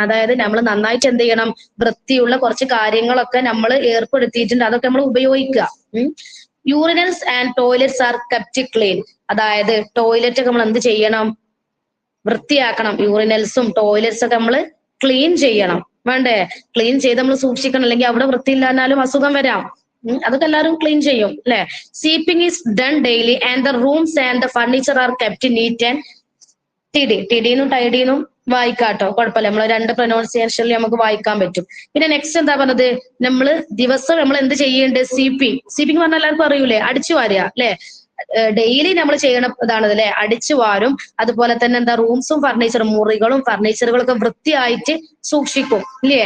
അതായത് നമ്മൾ നന്നായിട്ട് എന്ത് ചെയ്യണം? വൃത്തിയുള്ള കുറച്ച് കാര്യങ്ങളൊക്കെ നമ്മൾ ഏർപ്പെടുത്തിയിട്ടുണ്ട്, അതൊക്കെ നമ്മൾ ഉപയോഗിക്കുക. Urinals and toilets R kept clean. അതായത് ടോയ്ലറ്റ് ഒക്കെ നമ്മൾ എന്ത് ചെയ്യണം? വൃത്തിയാക്കണം. യൂറിനൽസും ടോയ്ലറ്റ്സ് ഒക്കെ നമ്മൾ ക്ലീൻ ചെയ്യണം, വേണ്ടേ? ക്ലീൻ ചെയ്ത് നമ്മൾ സൂക്ഷിക്കണം, അല്ലെങ്കിൽ അവിടെ വൃത്തിയില്ലാന്നാലും അസുഖം വരാം. അതൊക്കെ എല്ലാവരും ക്ലീൻ ചെയ്യും അല്ലെ? Sweeping is done daily and the rooms and the furniture are kept neat and tidy. ടിഡിന്നും ടൈഡിന്നും വായിക്കാട്ടോ, കുഴപ്പമില്ല. നമ്മൾ രണ്ട് പ്രൊനൗൺസിയേഷനിൽ നമുക്ക് വായിക്കാൻ പറ്റും. പിന്നെ നെക്സ്റ്റ് എന്താ പറഞ്ഞത്? നമ്മൾ ദിവസം നമ്മൾ എന്ത് ചെയ്യേണ്ടത്? സ്വീപ്പിംഗ് പറഞ്ഞാൽ എല്ലാവർക്കും അറിയൂലേ? അടിച്ചു വാരുക അല്ലെ? ഡെയിലി നമ്മൾ ചെയ്യണ ഇതാണത് അല്ലെ? അടിച്ചു വാരും. അതുപോലെ തന്നെ എന്താ? റൂംസും ഫർണിച്ചറും, മുറികളും ഫർണിച്ചറുകളൊക്കെ വൃത്തിയായിട്ട് സൂക്ഷിക്കും ഇല്ലേ?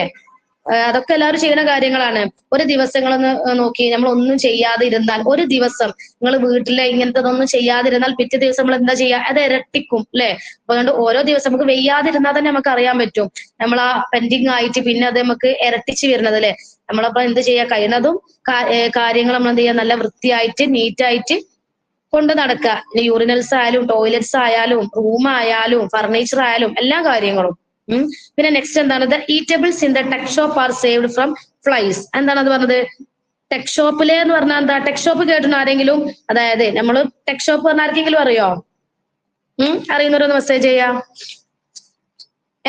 അതൊക്കെ എല്ലാവരും ചെയ്യുന്ന കാര്യങ്ങളാണ്. ഒരു ദിവസങ്ങളൊന്ന് നോക്കി നമ്മൾ ഒന്നും ചെയ്യാതെ ഇരുന്നാൽ, ഒരു ദിവസം നിങ്ങൾ വീട്ടിലെ ഇങ്ങനത്തതൊന്നും ചെയ്യാതിരുന്നാൽ പിറ്റേ ദിവസം നമ്മൾ എന്താ ചെയ്യുക? അത് ഇരട്ടിക്കും അല്ലെ? അപ്പൊ അതുകൊണ്ട് ഓരോ ദിവസം നമുക്ക് വെയ്യാതിരുന്നാൽ തന്നെ നമുക്ക് അറിയാൻ പറ്റും നമ്മൾ ആ പെൻഡിങ് ആയിട്ട് പിന്നെ അത് നമുക്ക് ഇരട്ടിച്ച് വരുന്നത് അല്ലെ? നമ്മളപ്പോ എന്ത് ചെയ്യാ? കഴിയുന്നതും കാര്യങ്ങൾ നമ്മൾ എന്ത് ചെയ്യാ? നല്ല വൃത്തിയായിട്ട് നീറ്റായിട്ട് കൊണ്ട് നടക്കുക. യൂറിനൽസ് ആയാലും ടോയ്ലറ്റ്സ് ആയാലും റൂം ആയാലും ഫർണിച്ചർ ആയാലും എല്ലാ കാര്യങ്ങളും. പിന്നെ നെക്സ്റ്റ് എന്താണ്? The eatables in the tech shop R saved from flies. എന്താണ് അത് പറഞ്ഞത്? ടെക് ഷോപ്പിലെ എന്ന് പറഞ്ഞാൽ എന്താ? ടെക് ഷോപ്പ് കേട്ടിട്ടുണ്ടോ ആരെങ്കിലും? അതായത് നമ്മൾ ടെക് ഷോപ്പ് പറഞ്ഞ ആർക്കെങ്കിലും അറിയോ? അറിയുന്നവരൊന്ന് മെസ്സേജ് ചെയ്യാ.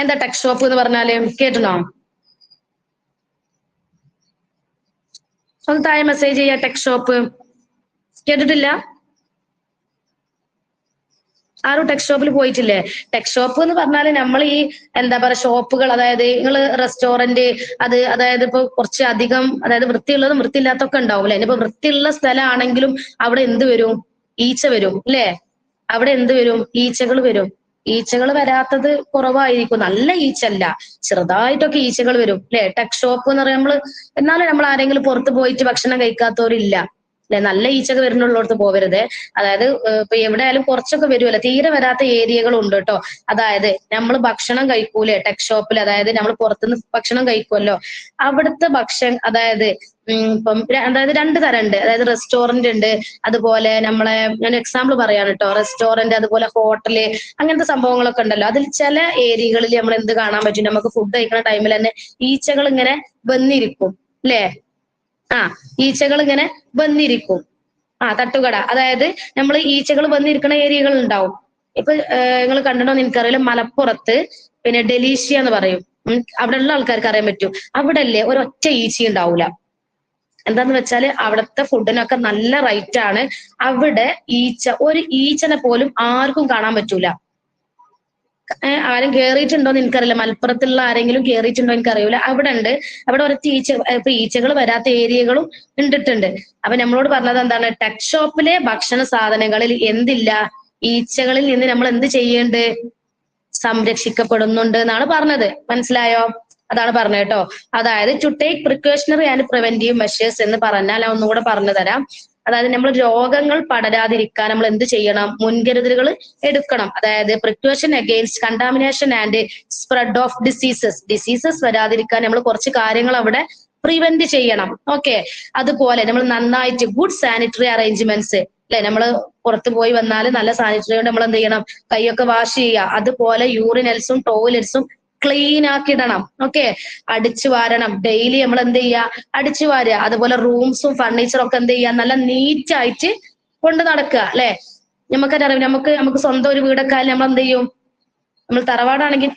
എന്താ ടെക് ഷോപ്പ് എന്ന് പറഞ്ഞാല്? കേട്ടിട്ടുണ്ടോ? ഒന്ന് താഴെ മെസ്സേജ് ചെയ്യാ. ടെക് ഷോപ്പ് കേട്ടിട്ടില്ല? ആരും ടെക് ഷോപ്പിൽ പോയിട്ടില്ലേ? ടെക് ഷോപ്പ് എന്ന് പറഞ്ഞാൽ നമ്മൾ ഈ എന്താ പറയാ ഷോപ്പുകൾ, അതായത് നിങ്ങൾ റെസ്റ്റോറന്റ്, അതായത് ഇപ്പൊ കുറച്ച് അധികം, അതായത് വൃത്തിയുള്ളതും വൃത്തിയില്ലാത്തൊക്കെ ഉണ്ടാവും അല്ലെ? ഇനിയിപ്പോ വൃത്തിയുള്ള സ്ഥലമാണെങ്കിലും അവിടെ എന്ത് വരും? ഈച്ച വരും അല്ലെ? അവിടെ എന്ത് വരും? ഈച്ചകൾ വരും. ഈച്ചകൾ വരാത്തത് കുറവായിരിക്കും, നല്ല ഈച്ചല്ല, ചെറുതായിട്ടൊക്കെ ഈച്ചകൾ വരും അല്ലെ? ടെക് ഷോപ്പ് എന്ന് പറയുമ്പോൾ എന്നാലും നമ്മൾ ആരെങ്കിലും പുറത്ത് പോയിട്ട് ഭക്ഷണം കഴിക്കാത്തവരില്ല അല്ലെ? നല്ല ഈച്ചകൾ വരുന്നുള്ളടത്ത് പോവരുത്. അതായത് ഇപ്പൊ എവിടെ ആയാലും കുറച്ചൊക്കെ വരുമല്ലോ, തീരെ വരാത്ത ഏരിയകളും ഉണ്ട് കേട്ടോ. അതായത് നമ്മൾ ഭക്ഷണം കഴിക്കൂലേ ടെക് ഷോപ്പിൽ? അതായത് നമ്മൾ പുറത്തുനിന്ന് ഭക്ഷണം കഴിക്കുമല്ലോ, അവിടുത്തെ ഭക്ഷണം അതായത് ഇപ്പം അതായത് രണ്ട് തരം ഉണ്ട്. അതായത് റെസ്റ്റോറന്റ് ഉണ്ട്, അതുപോലെ നമ്മളെ ഞാൻ എക്സാമ്പിൾ പറയാണ് കേട്ടോ. റെസ്റ്റോറന്റ്, അതുപോലെ ഹോട്ടല്, അങ്ങനത്തെ സംഭവങ്ങളൊക്കെ ഉണ്ടല്ലോ. അതിൽ ചില ഏരിയകളിൽ നമ്മൾ എന്ത് കാണാൻ പറ്റും? നമുക്ക് ഫുഡ് കഴിക്കുന്ന ടൈമിൽ തന്നെ ഈച്ചകൾ ഇങ്ങനെ വന്നിരിക്കും അല്ലേ? ഈച്ചകൾ ഇങ്ങനെ വന്നിരിക്കും. തട്ടുകട, അതായത് നമ്മൾ ഈച്ചകൾ വന്നിരിക്കുന്ന ഏരിയകൾ ഉണ്ടാവും. ഇപ്പൊ നിങ്ങൾ കണ്ടിട്ടുണ്ടോ എനിക്കറിയില്ല, മലപ്പുറത്ത് പിന്നെ ഡെലീഷ്യ എന്ന് പറയും, അവിടെ ഉള്ള ആൾക്കാർക്ക് അറിയാൻ പറ്റും. അവിടെ അല്ലേ ഒരൊറ്റ ഈച്ച ഉണ്ടാവൂല. എന്താന്ന് വെച്ചാല് അവിടുത്തെ ഫുഡിനൊക്കെ നല്ല റേറ്റ് ആണ്. അവിടെ ഒരു ഈച്ചനെ പോലും ആർക്കും കാണാൻ പറ്റൂല. ആരും കേറിയിട്ടുണ്ടോ എന്ന് എനിക്കറിയില്ല. മലപ്പുറത്തുള്ള ആരെങ്കിലും കേറിയിട്ടുണ്ടോ എനിക്കറിയില്ല. അവിടെ ഉണ്ട്. അവിടെ ഒരു ഇപ്പൊ ഈച്ചകൾ വരാത്ത ഏരിയകളും ഉണ്ടിട്ടുണ്ട്. അപ്പൊ നമ്മളോട് പറഞ്ഞത് എന്താണ്? ടെക് ഷോപ്പിലെ ഭക്ഷണ സാധനങ്ങളിൽ എന്തില്ല? ഈച്ചകളിൽ നിന്ന് നമ്മൾ എന്ത് ചെയ്യേണ്ടത്? സംരക്ഷിക്കപ്പെടുന്നുണ്ട് എന്നാണ് പറഞ്ഞത്. മനസ്സിലായോ? അതാണ് പറഞ്ഞത് കേട്ടോ. അതായത് to take precautionary and preventive measures എന്ന് പറഞ്ഞാൽ ഒന്നുകൂടെ പറഞ്ഞു തരാം. അതായത് നമ്മൾ രോഗങ്ങൾ പടരാതിരിക്കാൻ നമ്മൾ എന്ത് ചെയ്യണം? മുൻകരുതലുകൾ എടുക്കണം. അതായത് precaution against contamination and spread of diseases വരാതിരിക്കാൻ നമ്മൾ കുറച്ച് കാര്യങ്ങൾ അവിടെ പ്രിവെന്റ് ചെയ്യണം. ഓക്കെ. അതുപോലെ നമ്മൾ നന്നായിട്ട് ഗുഡ് സാനിറ്ററി അറേഞ്ച്മെന്റ്സ് അല്ലെ, നമ്മള് പുറത്ത് പോയി വന്നാൽ നല്ല സാനിറ്ററി കൊണ്ട് നമ്മൾ എന്ത് ചെയ്യണം? കൈയൊക്കെ വാഷ് ചെയ്യുക. അതുപോലെ യൂറിനൽസും ടോയ്ലറ്റ്സും ക്ലീൻ ആക്കിയിടണം. ഓക്കെ. അടിച്ചു വാരണം. ഡെയിലി നമ്മൾ എന്ത് ചെയ്യുക? അടിച്ചു വാരുക. അതുപോലെ റൂംസും ഫർണിച്ചറും ഒക്കെ എന്ത് ചെയ്യുക? നല്ല നീറ്റ് ആയിട്ട് കൊണ്ട് നടക്കുക. അല്ലെ, നമുക്കറിയാം. നമുക്ക് സ്വന്തം ഒരു വീടൊക്കെ ആയാലും നമ്മൾ എന്ത് ചെയ്യും? നമ്മൾ തറവാടാണെങ്കിൽ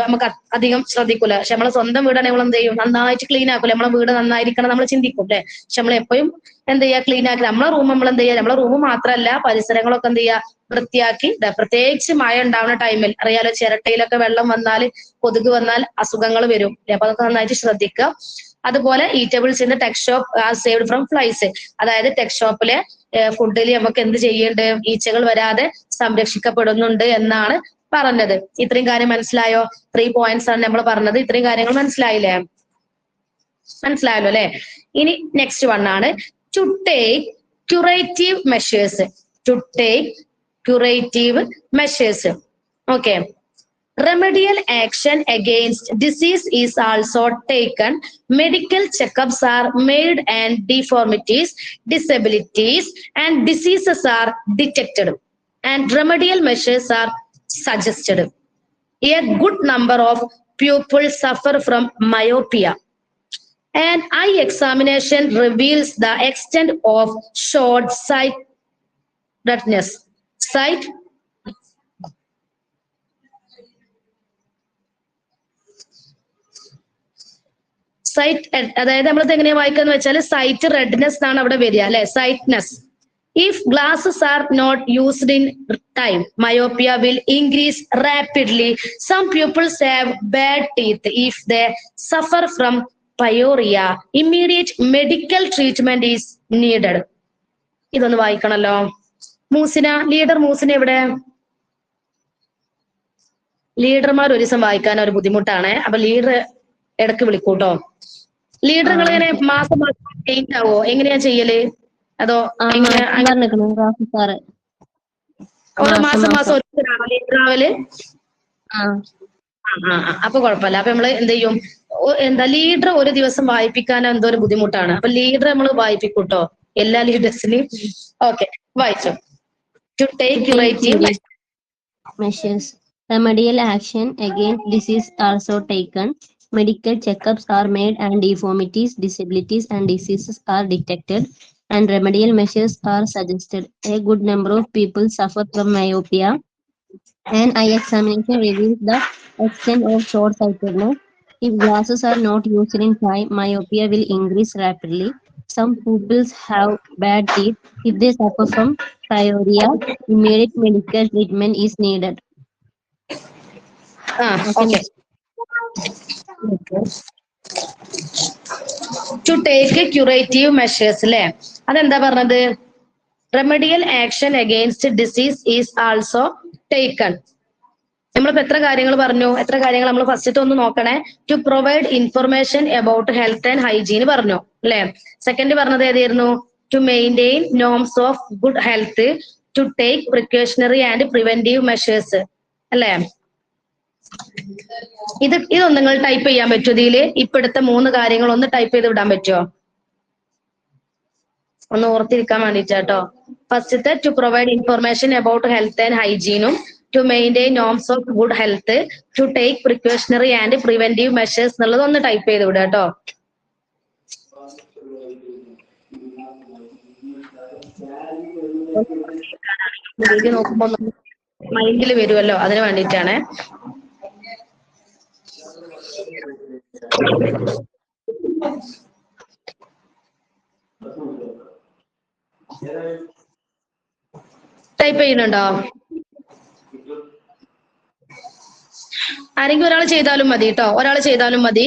നമുക്ക് അധികം ശ്രദ്ധിക്കൂല. പക്ഷെ നമ്മളെ സ്വന്തം വീടാണെങ്കിൽ നമ്മൾ എന്ത് ചെയ്യും? നന്നായിട്ട് ക്ലീൻ ആക്കൂല. നമ്മളെ വീട് നന്നായിരിക്കണം നമ്മൾ ചിന്തിക്കും അല്ലെ. പക്ഷെ നമ്മൾ എപ്പോഴും എന്ത് ചെയ്യുക? ക്ലീൻ ആക്കി നമ്മളെ റൂം നമ്മൾ എന്ത് ചെയ്യുക? നമ്മളെ റൂം മാത്രമല്ല പരിസരങ്ങളൊക്കെ എന്ത് ചെയ്യുക? വൃത്തിയാക്കി. പ്രത്യേകിച്ച് മഴ ഉണ്ടാവുന്ന ടൈമിൽ അറിയാലോ, ചിരട്ടയിലൊക്കെ വെള്ളം വന്നാൽ, കൊതുക് വന്നാൽ അസുഖങ്ങൾ വരും. അപ്പൊ അതൊക്കെ നന്നായിട്ട് ശ്രദ്ധിക്കുക. അതുപോലെ eatables in the tech shop R saved from flies. അതായത് ടെക് ഷോപ്പിലെ ഫുഡിൽ നമുക്ക് എന്ത് ചെയ്യുന്നുണ്ട്? ഈച്ചകൾ വരാതെ സംരക്ഷിക്കപ്പെടുന്നുണ്ട് എന്നാണ് പറഞ്ഞത്. ഇത്രയും കാര്യം മനസ്സിലായോ? 3 പോയിന്റ്സ് ആണ് നമ്മൾ പറഞ്ഞത്. ഇത്രയും കാര്യങ്ങൾ മനസ്സിലായില്ലേ? മനസ്സിലായല്ലോ അല്ലെ? ഇനി നെക്സ്റ്റ് വൺ ആണ് to take curative measures. To take curative measures. Okay. Remedial action against disease is also taken. Medical checkups are made and deformities, disabilities and diseases are detected. And remedial measures are suggested. A good number of pupils suffer from myopia. An eye examination reveals the extent of short-sightedness. അതായത് നമ്മളത് എങ്ങനെയാ വായിക്കാന്ന് വെച്ചാൽ site redness എന്നാണ് അവിടെ വരിക അല്ലെ. Sightedness. If glasses are not used in time, myopia will increase rapidly. Some peoples have bad teeth. If they suffer from pyorrhoea, immediate medical treatment is needed. ഇതൊന്ന് വായിക്കണല്ലോ. ലീഡർ മൂസിന എവിടെ? ലീഡർമാർ ഒരു ദിവസം വായിക്കാൻ ഒരു ബുദ്ധിമുട്ടാണ്. അപ്പൊ ലീഡർ ഇടക്ക് വിളിക്കൂട്ടോ. ലീഡർ നിങ്ങൾ എങ്ങനെ മാസം ചേഞ്ച് ആവോ? എങ്ങനെയാ ചെയ്യല്? അതോ ഓരോ മാസം ഒരിക്കലാണോ ലീഡർ ആവല്? അപ്പൊ കുഴപ്പമില്ല. അപ്പൊ നമ്മള് എന്ത് ചെയ്യും? ലീഡർ ഒരു ദിവസം വായിപ്പിക്കാൻ എന്തോ ഒരു ബുദ്ധിമുട്ടാണ്. അപ്പൊ ലീഡർ നമ്മൾ വായിപ്പിക്കൂട്ടോ എല്ലാ ലീഡേഴ്സിനെയും. ഓക്കെ, വായിച്ചോ. To take curative measures. Remedial action against disease also taken. Medical checkups are made and deformities, disabilities and diseases are detected, and remedial measures are suggested. A good number of people suffer from myopia. An eye examination reveals the extent of short-sightedness. If glasses are not used in time, myopia will increase rapidly. Some pupils have bad teeth. If they suffer from pyorrhea, immediate medical treatment is needed. Okay. To take curative measures അല്ലെ. അതെന്താ പറഞ്ഞത്? Remedial action against disease is also taken. നമ്മളിപ്പോ എത്ര കാര്യങ്ങൾ പറഞ്ഞു? എത്ര കാര്യങ്ങൾ നമ്മൾ ഫസ്റ്റ് ഒന്ന് നോക്കണേ. To provide information about health and hygiene പറഞ്ഞു അല്ലെ. സെക്കൻഡ് പറഞ്ഞത് ഏതായിരുന്നു? To maintain norms of good health, to take precautionary and preventive measures അല്ലെ. ഇതൊന്നും നിങ്ങൾ ടൈപ്പ് ചെയ്യാൻ പറ്റുമോ? ഇതില് ഇപ്പോഴത്തെ 3 കാര്യങ്ങൾ ഒന്ന് ടൈപ്പ് ചെയ്ത് വിടാൻ പറ്റുമോ? ഒന്ന് ഓർത്തിരിക്കാൻ വേണ്ടിട്ടാട്ടോ. ഫസ്റ്റത്തെ to provide information about health and ഹൈജീനും, to maintain norms of good health, to take precautionary and preventive measures എന്നുള്ളത് ഒന്ന് ടൈപ്പ് ചെയ്ത് വിടുക കേട്ടോ. നോക്കുമ്പോ മൈൻഡിൽ വരുമല്ലോ, അതിന് വേണ്ടിയിട്ടാണ്. ടൈപ്പ് ചെയ്യുന്നുണ്ടോ? ആരെങ്കിലും ഒരാൾ ചെയ്താലും മതി കേട്ടോ, ഒരാൾ ചെയ്താലും മതി.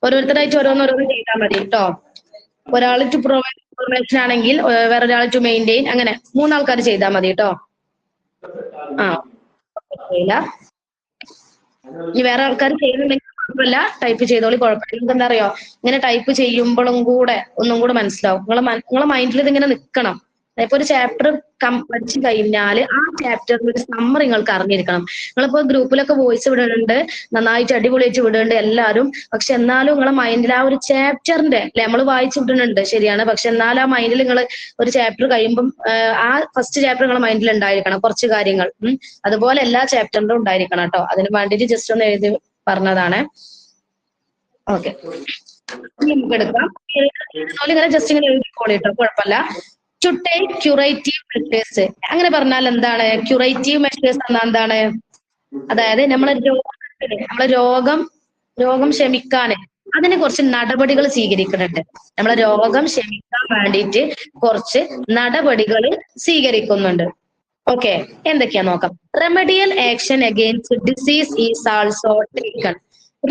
ഓരോരുത്തരായിട്ട് ഓരോന്നോരോന്ന് ചെയ്താൽ മതി കേട്ടോ. ഒരാൾ ടു പ്രൊവൈഡ് ഇൻഫർമേഷൻ ആണെങ്കിൽ വേറെ ഒരാൾ ടു മെയിൻറ്റെയിൻ, അങ്ങനെ 3 ആൾക്കാർ ചെയ്താൽ മതി കേട്ടോ. ആ ഇനി വേറെ ആൾക്കാർ ചെയ്യുന്നുണ്ടെങ്കിൽ കുഴപ്പമില്ല, ടൈപ്പ് ചെയ്തോളി, കുഴപ്പമില്ല. നിങ്ങൾക്ക് എന്താ അറിയോ, ഇങ്ങനെ ടൈപ്പ് ചെയ്യുമ്പോഴും കൂടെ ഒന്നും കൂടെ മനസ്സിലാവും. നിങ്ങളെ മൈൻഡിൽ ഇതിങ്ങനെ നിൽക്കണം. ഇപ്പൊ ഒരു ചാപ്റ്റർ പഠിച്ചു കഴിഞ്ഞാൽ ആ ചാപ്റ്ററിന്റെ ഒരു സമ്മറി നിങ്ങൾക്ക് അറിഞ്ഞിരിക്കണം. നിങ്ങളിപ്പോ ഗ്രൂപ്പിലൊക്കെ വോയിസ് വിടുന്നുണ്ട്, നന്നായിട്ട് അടിപൊളിയായിട്ട് വിടുന്നുണ്ട് എല്ലാവരും. പക്ഷെ എന്നാലും നിങ്ങളെ മൈൻഡിൽ ആ ഒരു ചാപ്റ്ററിന്റെ അല്ലെ, നമ്മൾ വായിച്ചു വിടുന്നുണ്ട് ശരിയാണ്, പക്ഷെ എന്നാലും ആ മൈൻഡിൽ നിങ്ങൾ ഒരു ചാപ്റ്റർ കഴിയുമ്പം ആ ഫസ്റ്റ് ചാപ്റ്റർ നിങ്ങളെ മൈൻഡിൽ ഉണ്ടായിരിക്കണം കുറച്ച് കാര്യങ്ങൾ. അതുപോലെ എല്ലാ ചാപ്റ്ററിലും ഉണ്ടായിരിക്കണം കേട്ടോ. അതിന് വേണ്ടിയിട്ട് ജസ്റ്റ് ഒന്ന് എഴുതി പറഞ്ഞതാണ്. ഓക്കെ, നമുക്ക് എടുക്കാം. ഇങ്ങനെ ജസ്റ്റ് ഇങ്ങനെ എഴുതിക്കോളി കേട്ടോ, കുഴപ്പമില്ല. ടു ടേക്ക് ക്യൂറേറ്റീവ് മെഷേഴ്സ്, അങ്ങനെ പറഞ്ഞാൽ എന്താണ് ക്യൂറേറ്റീവ് മെഷേഴ്സ് എന്നാൽ എന്താണ്? അതായത് നമ്മളെ രോഗം ശമിക്കാന് അതിനെ കുറച്ച് നടപടികൾ സ്വീകരിക്കുന്നുണ്ട്. നമ്മളെ രോഗം ശമിക്കാൻ വേണ്ടിയിട്ട് കുറച്ച് നടപടികൾ സ്വീകരിക്കുന്നുണ്ട്. ഓക്കെ, എന്തൊക്കെയാ നോക്കാം. Remedial action against disease is also taken.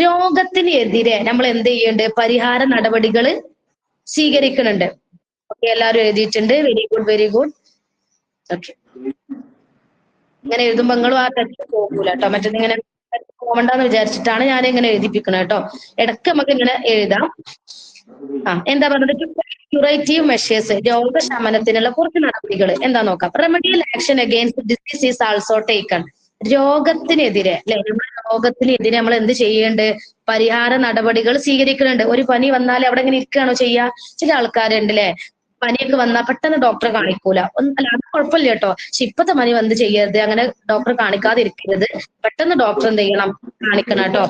രോഗത്തിനെതിരെ നമ്മൾ എന്ത് ചെയ്യുന്നുണ്ട്? പരിഹാര നടപടികൾ സ്വീകരിക്കുന്നുണ്ട്. ഓക്കെ, എല്ലാവരും എഴുതിയിട്ടുണ്ട്. Very good, very good. Okay, ഇങ്ങനെ എഴുതുമ്പോ നിങ്ങളും ആ തെറ്റ് പോകൂല കേട്ടോ. മറ്റേത് ഇങ്ങനെ പോകണ്ടെന്ന് വിചാരിച്ചിട്ടാണ് ഞാൻ ഇങ്ങനെ എഴുതിപ്പിക്കുന്നത് കേട്ടോ. ഇടയ്ക്ക് നമുക്ക് ഇങ്ങനെ എഴുതാം. എന്താ പറഞ്ഞത്? ക്യൂറേറ്റീവ് മെഷേഴ്സ്, രോഗശമനത്തിനുള്ള കുറച്ച് നടപടികൾ എന്താ നോക്കാം. Remedial action against disease is also taken. രോഗത്തിനെതിരെ അല്ലെ, നമ്മുടെ രോഗത്തിനെതിരെ നമ്മൾ എന്ത് ചെയ്യേണ്ടത്? പരിഹാര നടപടികൾ സ്വീകരിക്കുന്നുണ്ട്. ഒരു പനി വന്നാൽ അവിടെ ഇങ്ങനെ ഇരിക്കുകയാണോ ചെയ്യാ? ചില ആൾക്കാരുണ്ട് അല്ലെ, പനിയൊക്കെ വന്നാൽ പെട്ടെന്ന് ഡോക്ടറെ കാണിക്കൂല. അല്ല, അത് കുഴപ്പമില്ല കേട്ടോ. പക്ഷെ ഇപ്പത്തെ പനി വന്ന് ചെയ്യരുത്, അങ്ങനെ ഡോക്ടറെ കാണിക്കാതിരിക്കരുത്. പെട്ടെന്ന് ഡോക്ടർ എന്ത് ചെയ്യണം? കാണിക്കണം കേട്ടോ.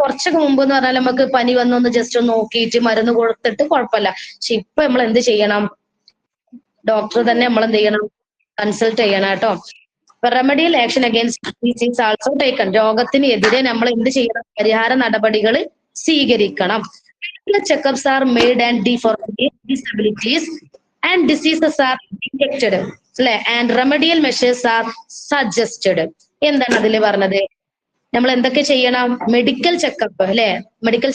കുറച്ചൊക്കെ മുമ്പ് എന്ന് പറഞ്ഞാൽ നമുക്ക് പനി വന്നൊന്ന് ജസ്റ്റ് ഒന്ന് നോക്കിയിട്ട് മരുന്ന് കൊടുത്തിട്ട് കുഴപ്പമില്ല. പക്ഷെ ഇപ്പൊ നമ്മൾ എന്ത് ചെയ്യണം? ഡോക്ടർ തന്നെ നമ്മൾ എന്ത് ചെയ്യണം? കൺസൾട്ട് ചെയ്യണം കേട്ടോ. Remedial action against disease also taken. രോഗത്തിനെതിരെ നമ്മൾ എന്ത് ചെയ്യണം? പരിഹാര നടപടികൾ സ്വീകരിക്കണം. Checkups are made and deformities, disabilities and diseases are detected, and remedial measures are suggested. എന്താണ് അതിൽ പറഞ്ഞത്? നമ്മൾ എന്തൊക്കെ ചെയ്യണം? മെഡിക്കൽ ചെക്കപ്പ് അല്ലെ, മെഡിക്കൽ